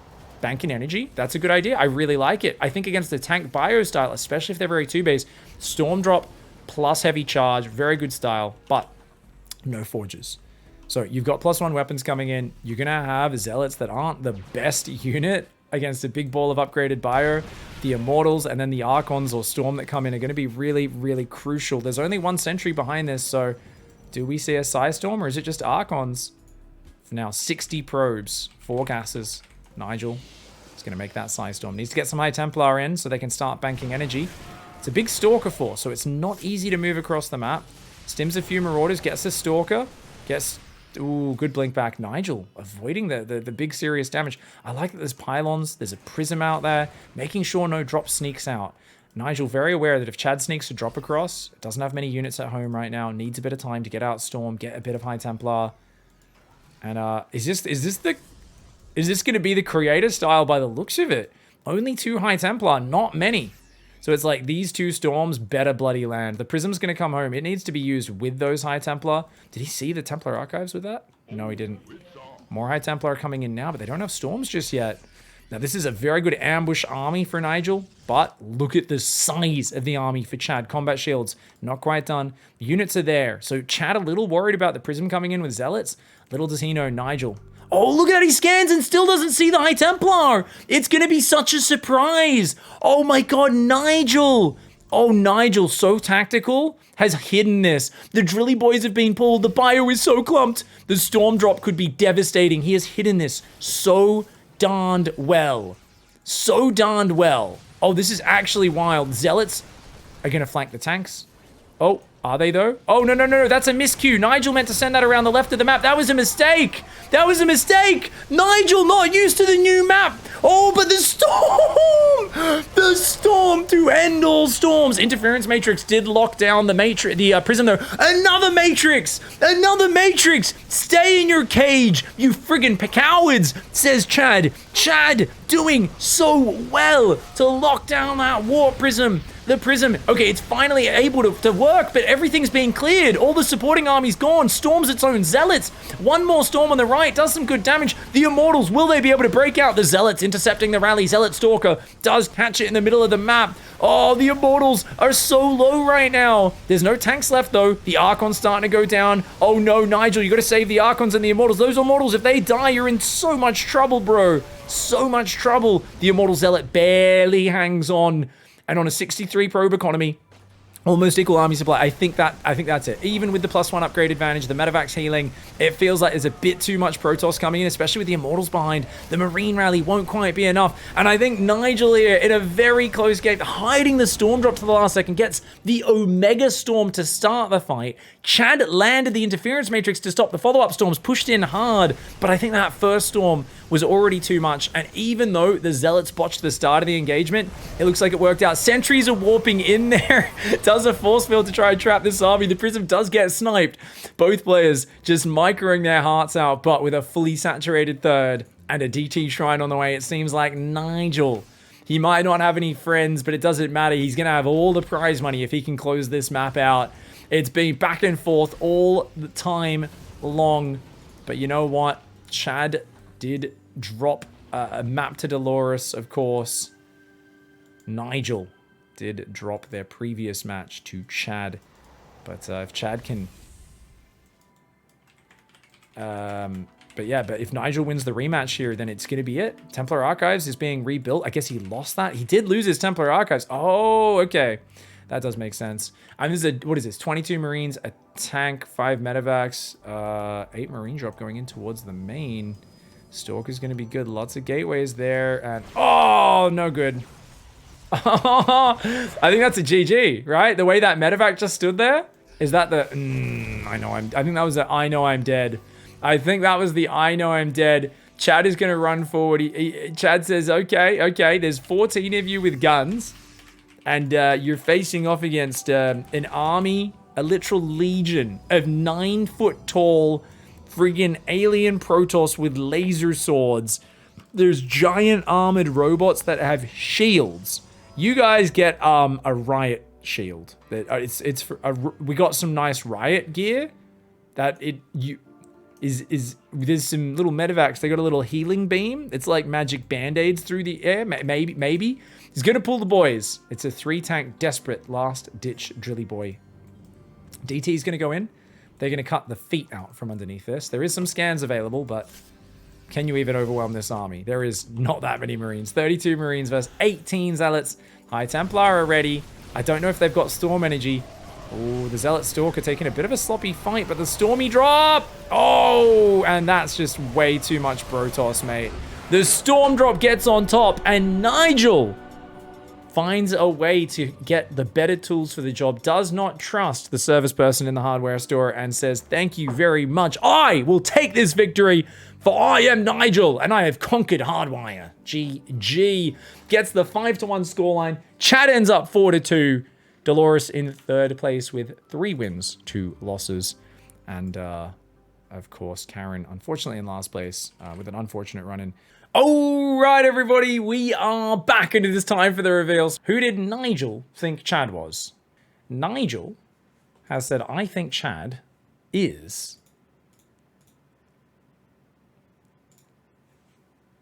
Banking energy. That's a good idea. I really like it. I think against the tank bio style, especially if they're very 2-base, Storm Drop plus heavy charge, very good style, but no forges. So you've got +1 weapons coming in. You're going to have Zealots that aren't the best unit against a big ball of upgraded bio. The Immortals and then the Archons or Storm that come in are going to be really, really crucial. There's only 1 sentry behind this, so do we see a Psystorm or is it just Archons? For now, 60 probes, 4 gases. Nigel is going to make that Psystorm. Needs to get some High Templar in so they can start banking energy. It's a big Stalker force, so it's not easy to move across the map. Stims a few Marauders, gets a Stalker, gets... Ooh, good blink back. Nigel avoiding the big serious damage. I like that there's pylons. There's a prism out there. Making sure no drop sneaks out. Nigel very aware that if Chad sneaks a drop across, doesn't have many units at home right now, needs a bit of time to get out Storm, get a bit of High Templar. And is this going to be the creator style by the looks of it? Only 2 High Templar, not many. So it's like these 2 Storms better bloody land. The Prism's going to come home. It needs to be used with those High Templar. Did he see the Templar Archives with that? No, he didn't. More High Templar are coming in now, but they don't have Storms just yet. Now, this is a very good ambush army for Nigel, but look at the size of the army for Chad. Combat shields, not quite done. The units are there. So Chad a little worried about the Prism coming in with Zealots. Little does he know, Nigel. Oh, look at that, he scans and still doesn't see the High Templar. It's going to be such a surprise. Oh my god, Nigel. Oh, Nigel, so tactical, has hidden this. The drilly boys have been pulled. The bio is so clumped. The storm drop could be devastating. He has hidden this so darned well. So darned well. Oh, this is actually wild. Zealots are going to flank the tanks. Oh, are they though? Oh, no, no, no, no. That's a miscue. Nigel meant to send that around the left of the map. That was a mistake. That was a mistake. Nigel not used to the new map. Oh, but the storm. The storm to end all storms. Interference matrix did lock down the prism though. Another matrix. Another matrix. Stay in your cage, you friggin' cowards, says Chad. Chad doing so well to lock down that warp prism. The prism, okay, it's finally able to work, but everything's being cleared. All the supporting army's gone. Storm's its own zealots. One more storm on the right does some good damage. The Immortals, will they be able to break out? The zealots intercepting the rally. Zealot Stalker does catch it in the middle of the map. Oh, the Immortals are so low right now. There's no tanks left though. The Archon's starting to go down. Oh no, Nigel, you gotta save the Archons and the Immortals. Those Immortals, if they die, you're in so much trouble, bro. So much trouble. The Immortal Zealot barely hangs on. And on a 63 probe economy, almost equal army supply. I think that's it. Even with the +1 upgrade advantage, the Medivacs healing, it feels like there's a bit too much Protoss coming in, especially with the Immortals behind. The Marine rally won't quite be enough. And I think Nigel here, in a very close game, hiding the Storm drop to the last second, gets the Omega Storm to start the fight. Chad landed the Interference Matrix to stop the follow-up storms, pushed in hard, but I think that first storm was already too much. And even though the Zealots botched the start of the engagement, it looks like it worked out. Sentries are warping in there. Does a force field to try and trap this army. The Prism does get sniped. Both players just microing their hearts out, but with a fully saturated third and a DT Shrine on the way, it seems like Nigel, he might not have any friends, but it doesn't matter. He's going to have all the prize money if he can close this map out. It's been back and forth all the time long. But you know what? Chad did drop a map to Dolores, of course. Nigel did drop their previous match to Chad. But if Chad can... But if Nigel wins the rematch here, then it's going to be it. Templar Archives is being rebuilt. I guess he lost that. He did lose his Templar Archives. Oh, okay. That does make sense. I mean, what is this? 22 Marines, a tank, 5 medevacs, 8 Marine drop going in towards the main. Stalker's going to be good. Lots of gateways there. And oh, no good. I think that's a GG, right? The way that medevac just stood there. Is that the... I think that was the I know I'm dead. I think that was the I know I'm dead. Chad is going to run forward. Chad says, okay, there's 14 of you with guns. And you're facing off against an army, a literal legion of 9-foot-tall friggin' alien Protoss with laser swords. There's giant armored robots that have shields. You guys get a riot shield. We got some nice riot gear. There's some little medevacs. They got a little healing beam. It's like magic band-aids through the air. Maybe. He's gonna pull the boys. It's a 3-tank desperate last-ditch drilly boy. DT's gonna go in. They're gonna cut the feet out from underneath this. There is some scans available, but can you even overwhelm this army? There is not that many Marines. 32 Marines versus 18 Zealots. High Templar are ready. I don't know if they've got Storm Energy. Oh, the Zealot Stalker taking a bit of a sloppy fight, but the Stormy drop! Oh, and that's just way too much Protoss, mate. The Storm drop gets on top, and Nigel finds a way to get the better tools for the job, does not trust the service person in the hardware store, and says, thank you very much. I will take this victory, for I am Nigel, and I have conquered Hardwire. GG. Gets the 5-1 scoreline. Chad ends up 4-2. Dolores in third place with 3 wins, 2 losses. And, of course, Karen, unfortunately, in last place with an unfortunate run-in. All right, everybody, we are back, and it is time for the reveals. Who did Nigel think Chad was? Nigel has said, I think Chad is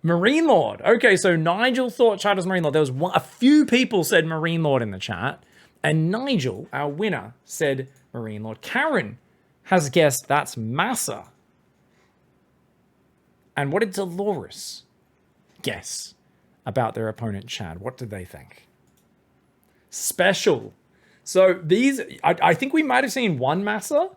Marine Lord. Okay, so Nigel thought Chad was Marine Lord. There was a few people said Marine Lord in the chat, and Nigel, our winner, said Marine Lord. Karen has guessed that's Massa. And what did Dolores guess about their opponent, Chad? What did they think? Special So these, I think we might have seen one Massa,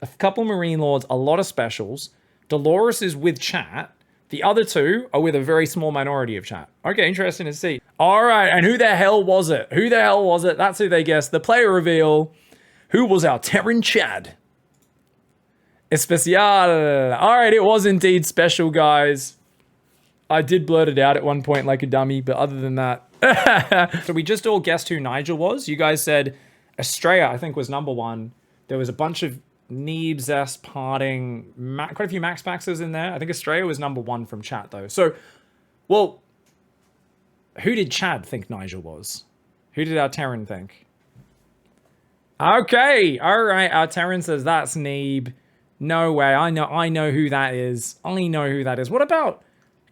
a couple Marine Lords, a lot of specials. Dolores is with chat. The other two are with a very small minority of chat. Okay, interesting to see. All right, and who the hell was it? Who the hell was it? That's who they guessed. The player reveal. Who was our Terran Chad? Especial. All right, it was indeed special, guys. I did blurt it out at one point like a dummy, but other than that. So we just all guessed who Nigel was. You guys said Estrella, I think, was number one. There was a bunch of Neebs, S, Parting, quite a few Max Maxes in there. I think Estrella was number one from chat, though. So, well, who did Chad think Nigel was? Who did our Terran think? Okay, all right. Our Terran says that's Neeb. No way. I know who that is. I know who that is. What about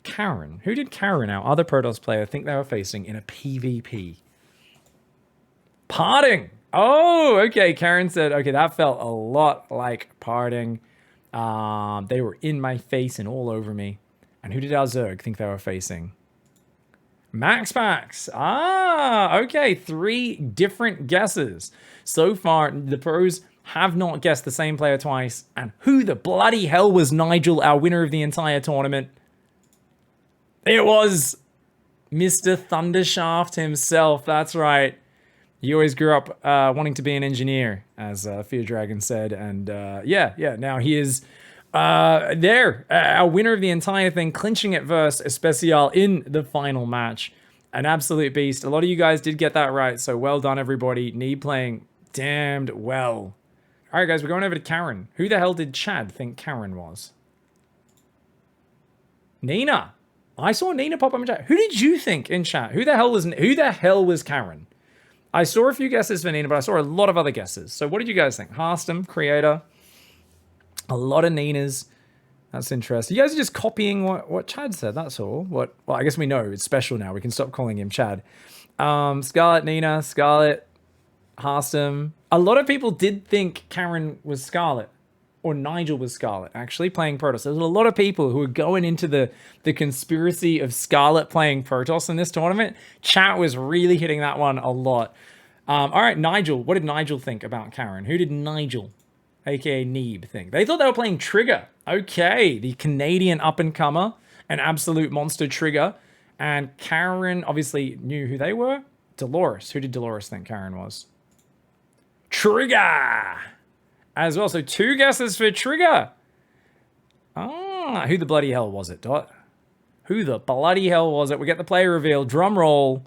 Karen? Who did Karen, our other Protoss player, think they were facing in a PvP? Parting. Oh, okay. Karen said, okay, that felt a lot like Parting. They were in my face and all over me. And who did our Zerg think they were facing? Max Max. Ah, okay. 3 different guesses. So far, the pros have not guessed the same player twice. And who the bloody hell was Nigel, our winner of the entire tournament? It was Mr. Thundershaft himself. That's right. He always grew up wanting to be an engineer, as Fear Dragon said. And yeah, now he is there, our winner of the entire thing, clinching it versus Especial in the final match. An absolute beast. A lot of you guys did get that right, so well done, everybody. Neeb playing damned well. All right, guys, we're going over to Karen. Who the hell did Chad think Karen was? Nina. I saw Nina pop up in chat. Who did you think in chat? Who the hell was Karen? I saw a few guesses for Nina, but I saw a lot of other guesses. So what did you guys think? Harstem, Creator, a lot of Ninas. That's interesting. You guys are just copying what Chad said, that's all. Well, I guess we know it's special now. We can stop calling him Chad. Scarlet, Nina, Scarlet, Harstem. A lot of people did think Karen was Scarlet. Or Nigel was Scarlet, actually, playing Protoss. There's a lot of people who are going into the conspiracy of Scarlet playing Protoss in this tournament. Chat was really hitting that one a lot. All right, Nigel. What did Nigel think about Karen? Who did Nigel, a.k.a. Neeb, think? They thought they were playing Trigger. Okay, the Canadian up-and-comer, an absolute monster Trigger. And Karen obviously knew who they were. Dolores. Who did Dolores think Karen was? Trigger! As well, so 2 guesses for Trigger. Ah, who the bloody hell was it, Dot? Who the bloody hell was it? We get the player reveal. Drum roll.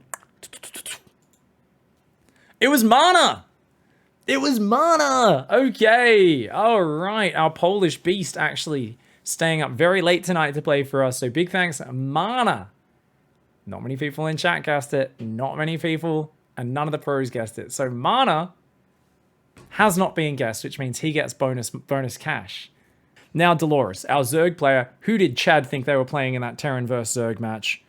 It was Mana. It was Mana. Okay. All right. Our Polish beast actually staying up very late tonight to play for us. So big thanks, Mana. Not many people in chat guessed it. Not many people. And none of the pros guessed it. So Mana has not been guessed, which means he gets bonus cash. Now Dolores, our Zerg player. Who did Chad think they were playing in that Terran versus Zerg match?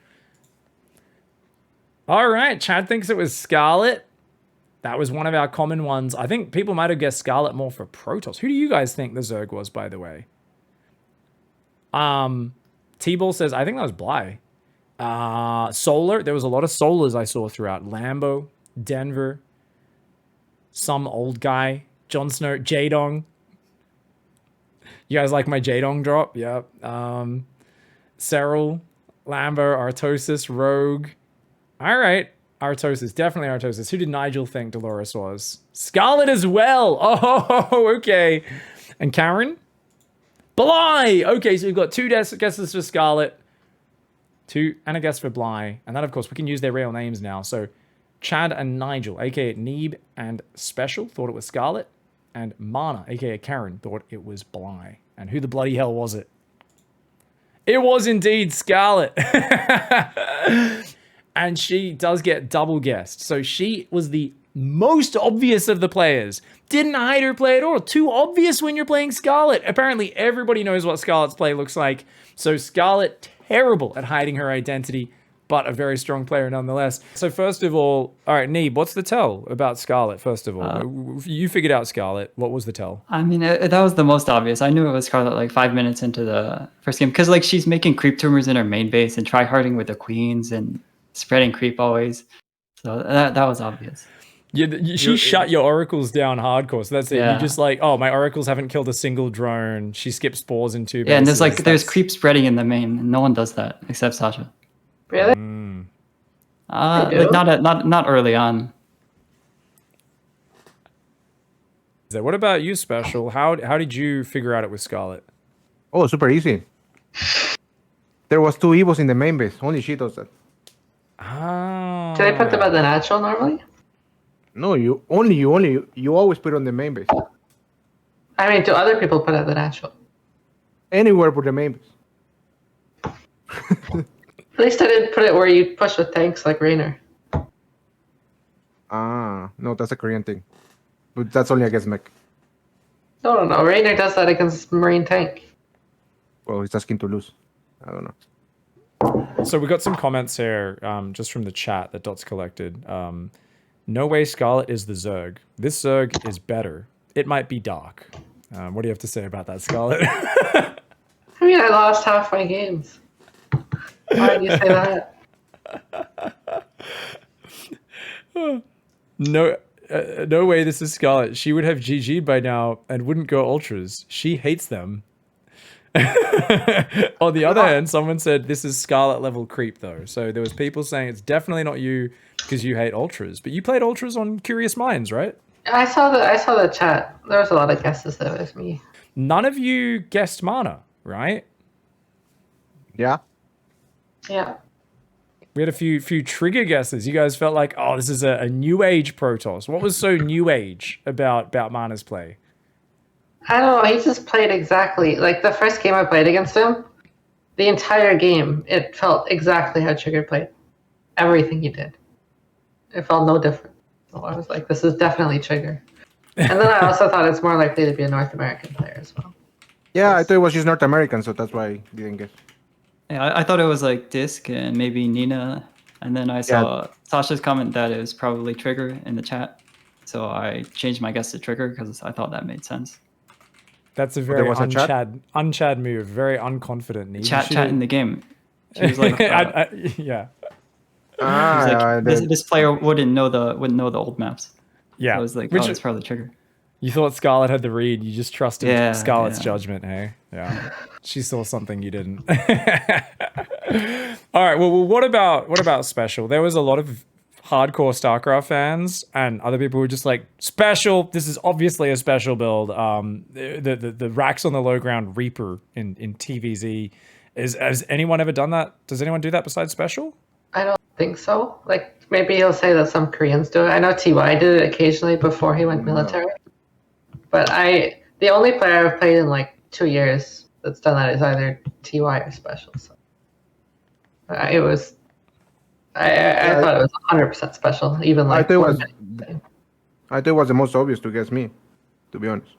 All right, Chad thinks it was Scarlet. That was one of our common ones. I think people might have guessed Scarlet more for Protoss. Who do you guys think the Zerg was, by the way? T-Ball says, I think that was Bly. Solar, there was a lot of Solars I saw throughout. Lambo, Denver, some old guy, Jon Snow, Jaedong. You guys like my Jaedong drop? Yep. Cyril, Lambo, Artosis, Rogue. All right. Artosis, definitely Artosis. Who did Nigel think Dolores was? Scarlet as well. Oh, okay. And Karen? Bly. Okay, so we've got 2 guesses for Scarlet, 2 and a guess for Bly. And then, of course, we can use their real names now. So Chad and Nigel, aka Neeb and Special, thought it was Scarlet. And Mana, aka Karen, thought it was Bly. And who the bloody hell was it? It was indeed Scarlet. And she does get double guessed. So she was the most obvious of the players. Didn't hide her play at all. Too obvious when you're playing Scarlet. Apparently everybody knows what Scarlet's play looks like. So Scarlet, terrible at hiding her identity, but a very strong player nonetheless. So first of all right, Neeb, what's the tell about Scarlet, first of all? You figured out Scarlet. What was the tell? I mean, that was the most obvious. I knew it was Scarlet like 5 minutes into the first game. Because like she's making creep tumors in her main base and try-harding with the queens and spreading creep always. So that was obvious. She shut your oracles down hardcore, so that's it. Yeah. You just like, oh, my oracles haven't killed a single drone. She skips spores in 2 bases. Yeah, and there's creep spreading in the main, and no one does that except Sasha. Really? Like not early on. So what about you, Special? How did you figure out it was Scarlet? Oh, super easy. There was 2 Evos in the main base. Only she does that. Ah. Do they put them at the natural normally? No, you always put on the main base. I mean, do other people put it at the natural? Anywhere but the main base. At least I didn't put it where you push with tanks like Raynor. Ah, no, that's a Korean thing. But that's only against mech. No. Raynor does that against Marine tank. Well, he's asking to lose. I don't know. So we got some comments here, just from the chat that Dot's collected. No way Scarlet is the Zerg. This Zerg is better. It might be dark. What do you have to say about that, Scarlet? I mean, I lost half my games. Why did you say that? No way this is Scarlet. She would have GG'd by now and wouldn't go ultras. She hates them. On the other hand, someone said this is Scarlet level creep though. So there was people saying it's definitely not you because you hate ultras. But you played ultras on Curious Minds, right? I saw the chat. There was a lot of guesses that it was me. None of you guessed mana, right? Yeah. Yeah. We had a few trigger guesses. You guys felt like, oh, this is a new age Protoss. What was so new age about Mana's play? I don't know. He just played exactly like the first game I played against him. The entire game, it felt exactly how Trigger played. Everything he did, it felt no different. So I was like, this is definitely Trigger. And then I also thought it's more likely to be a North American player as well. Yeah, I thought it was just North American, so that's why I didn't guess. Yeah, I thought it was like Disc and maybe Nina, and then I saw Sasha's comment that it was probably Trigger in the chat, so I changed my guess to Trigger because I thought that made sense. That's a very unchad move, very unconfident. Neve. Chat in the game. She was like, yeah. This player wouldn't know the old maps. Yeah, so I was like, oh, it's probably Trigger. You thought Scarlet had the read. You just trusted Scarlet's judgment, hey? Yeah. She saw something you didn't. All right. Well, what about Special? There was a lot of hardcore StarCraft fans and other people who were just like, Special. This is obviously a special build. The racks on the low ground Reaper in TVZ. Has anyone ever done that? Does anyone do that besides Special? I don't think so. Like maybe he'll say that some Koreans do it. I know TY did it occasionally before he went military. But the only player I've played in like 2 years that's done that is either TY or Special. So I thought it was 100% Special, even like. I thought it was the most obvious to guess me, to be honest.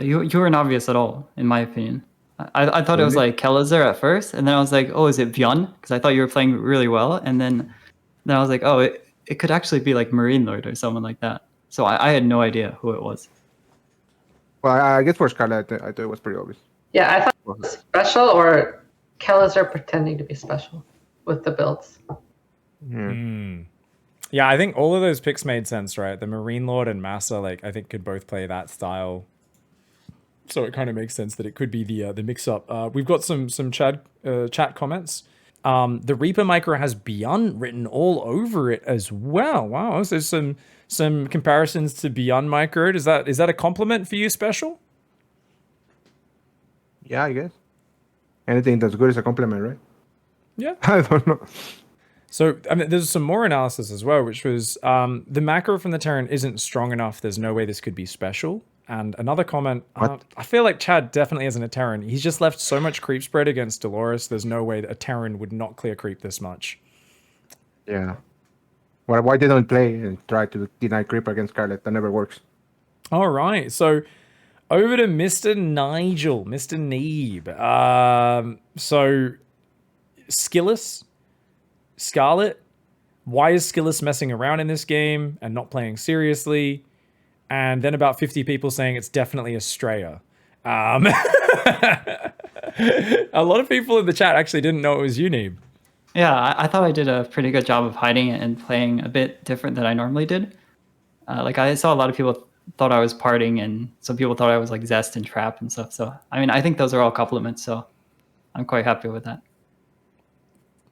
You weren't obvious at all, in my opinion. I thought it was like Kelazar at first, and then I was like, oh, is it Bjorn? Because I thought you were playing really well, and then I was like, oh, it could actually be like Marine Lord or someone like that. So I had no idea who it was. Well, I guess for Scarlet, I thought it was pretty obvious. Yeah, I thought it was Special or Kelazar pretending to be Special with the builds. Yeah, I think all of those picks made sense, right? The Marine Lord and Massa, like, I think could both play that style. So it kind of makes sense that it could be the mix-up. We've got some chat comments. The Reaper Micro has Beyond written all over it as well. Wow, so some comparisons to Beyond Micro. Is that a compliment for you, Special? Yeah, I guess. Anything that's good is a compliment, right? Yeah. I don't know. So I mean, there's some more analysis as well, which was the macro from the Terran isn't strong enough. There's no way this could be Special. And another comment, I feel like Chad definitely isn't a Terran. He's just left so much creep spread against Dolores. There's no way that a Terran would not clear creep this much. Yeah. Well, why they don't play and try to deny creep against Scarlet? That never works. All right. So over to Mr. Nigel, Mr. Neeb. So Skillis, Scarlet. Why is Skillis messing around in this game and not playing seriously? And then about 50 people saying it's definitely Estrella. A lot of people in the chat actually didn't know it was you, Neeb. Yeah, I thought I did a pretty good job of hiding it and playing a bit different than I normally did. Like I saw a lot of people thought I was partying, and some people thought I was like zest and trap and stuff. So I mean, I think those are all compliments. So I'm quite happy with that.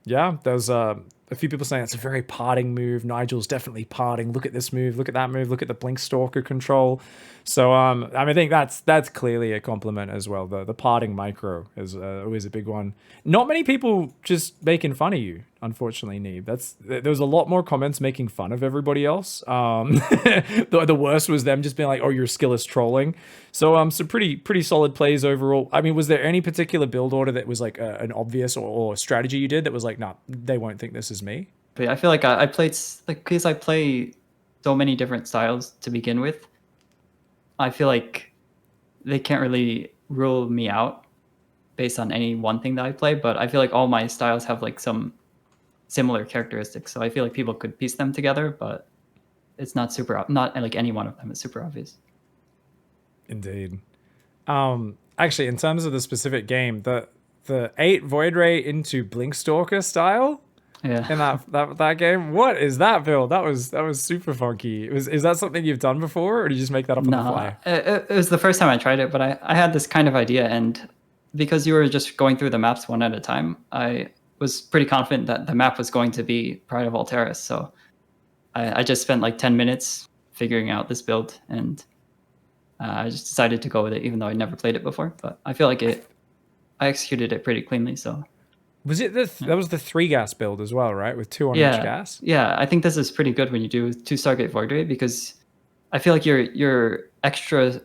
Yeah, there's a few people saying it's a very parting move. Nigel's definitely parting. Look at this move. Look at that move. Look at the Blink Stalker control. So I mean, I think that's clearly a compliment as well. The parting micro is always a big one. Not many people just making fun of you, unfortunately, Neeb. There was a lot more comments making fun of everybody else. The worst was them just being like, "Oh, your skill is trolling." So some pretty solid plays overall. I mean, was there any particular build order that was like an obvious or strategy you did that was like, "Nah, they won't think this is me"? But I feel like I played like because I play so many different styles to begin with. I feel like they can't really rule me out based on any one thing that I play, but I feel like all my styles have like some similar characteristics. So I feel like people could piece them together, but it's not not like any one of them is super obvious. Indeed. Actually, in terms of the specific game, the 8 Void Ray into Blinkstalker style Yeah. in that game, what is that build? That was super funky. Is that something you've done before, or did you just make that up on the fly? It was the first time I tried it, but I had this kind of idea, and because you were just going through the maps one at a time, I was pretty confident that the map was going to be Pride of Alteris. So I just spent like 10 minutes figuring out this build, and I just decided to go with it, even though I'd never played it before. But I feel like I executed it pretty cleanly. So Was it that was the 3 gas build as well, right? With 2 on each gas? Yeah, I think this is pretty good when you do 2 Stargate Void Ray, because I feel like your extra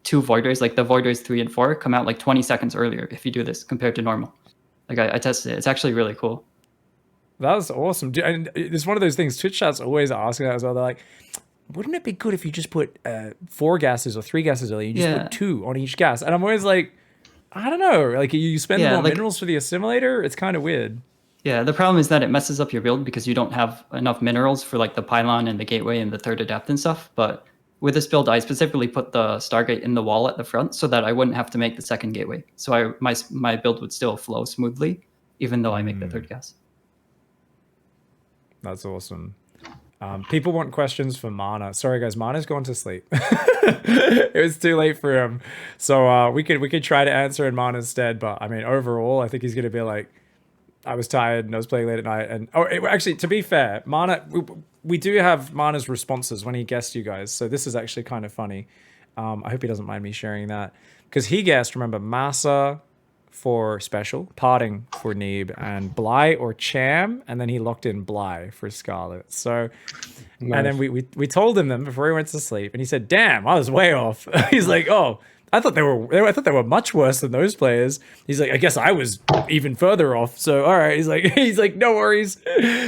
2 Void Rays, like the Void Rays 3 and 4, come out like 20 seconds earlier if you do this compared to normal. Like I tested it. It's actually really cool. That was awesome. And it's one of those things, Twitch chat's always asking that as well. They're like, wouldn't it be good if you just put 4 gases or 3 gases earlier? You just put 2 on each gas. And I'm always like, I don't know. Like, you spend more minerals for the assimilator? It's kind of weird. Yeah, the problem is that it messes up your build because you don't have enough minerals for like the pylon and the gateway and the 3rd adept and stuff. But with this build, I specifically put the Stargate in the wall at the front so that I wouldn't have to make the 2nd gateway. So my build would still flow smoothly, even though I make the 3rd gas. That's awesome. People want questions for Mana. Sorry guys, Mana's gone to sleep. It was too late for him. So we could try to answer in Mana's stead, but I mean overall I think he's gonna be like, I was tired and I was playing late at night. And actually, to be fair, Mana, we do have Mana's responses when he guessed you guys. So this is actually kind of funny. I hope he doesn't mind me sharing that, because he guessed, remember, Massa for special, Parting for Neeb, and Bly or Cham, and then he locked in Bly for Scarlet. So, nice. And then we told him them before he went to sleep, and he said, "Damn, I was way off." He's like, "Oh, I thought they were much worse than those players." He's like, "I guess I was even further off." So all right, he's like, "No worries."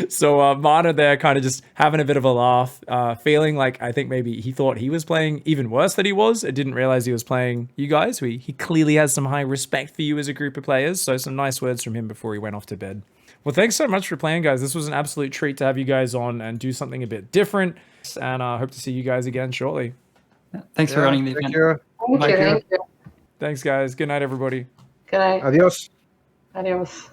So Mana there kind of just having a bit of a laugh, feeling like I think maybe he thought he was playing even worse than he was. I didn't realize he was playing you guys. He clearly has some high respect for you as a group of players. So some nice words from him before he went off to bed. Well, thanks so much for playing, guys. This was an absolute treat to have you guys on and do something a bit different. And I hope to see you guys again shortly. Thanks for running the event. Thank you. Thanks, guys. Good night, everybody. Good night. Adios. Adios.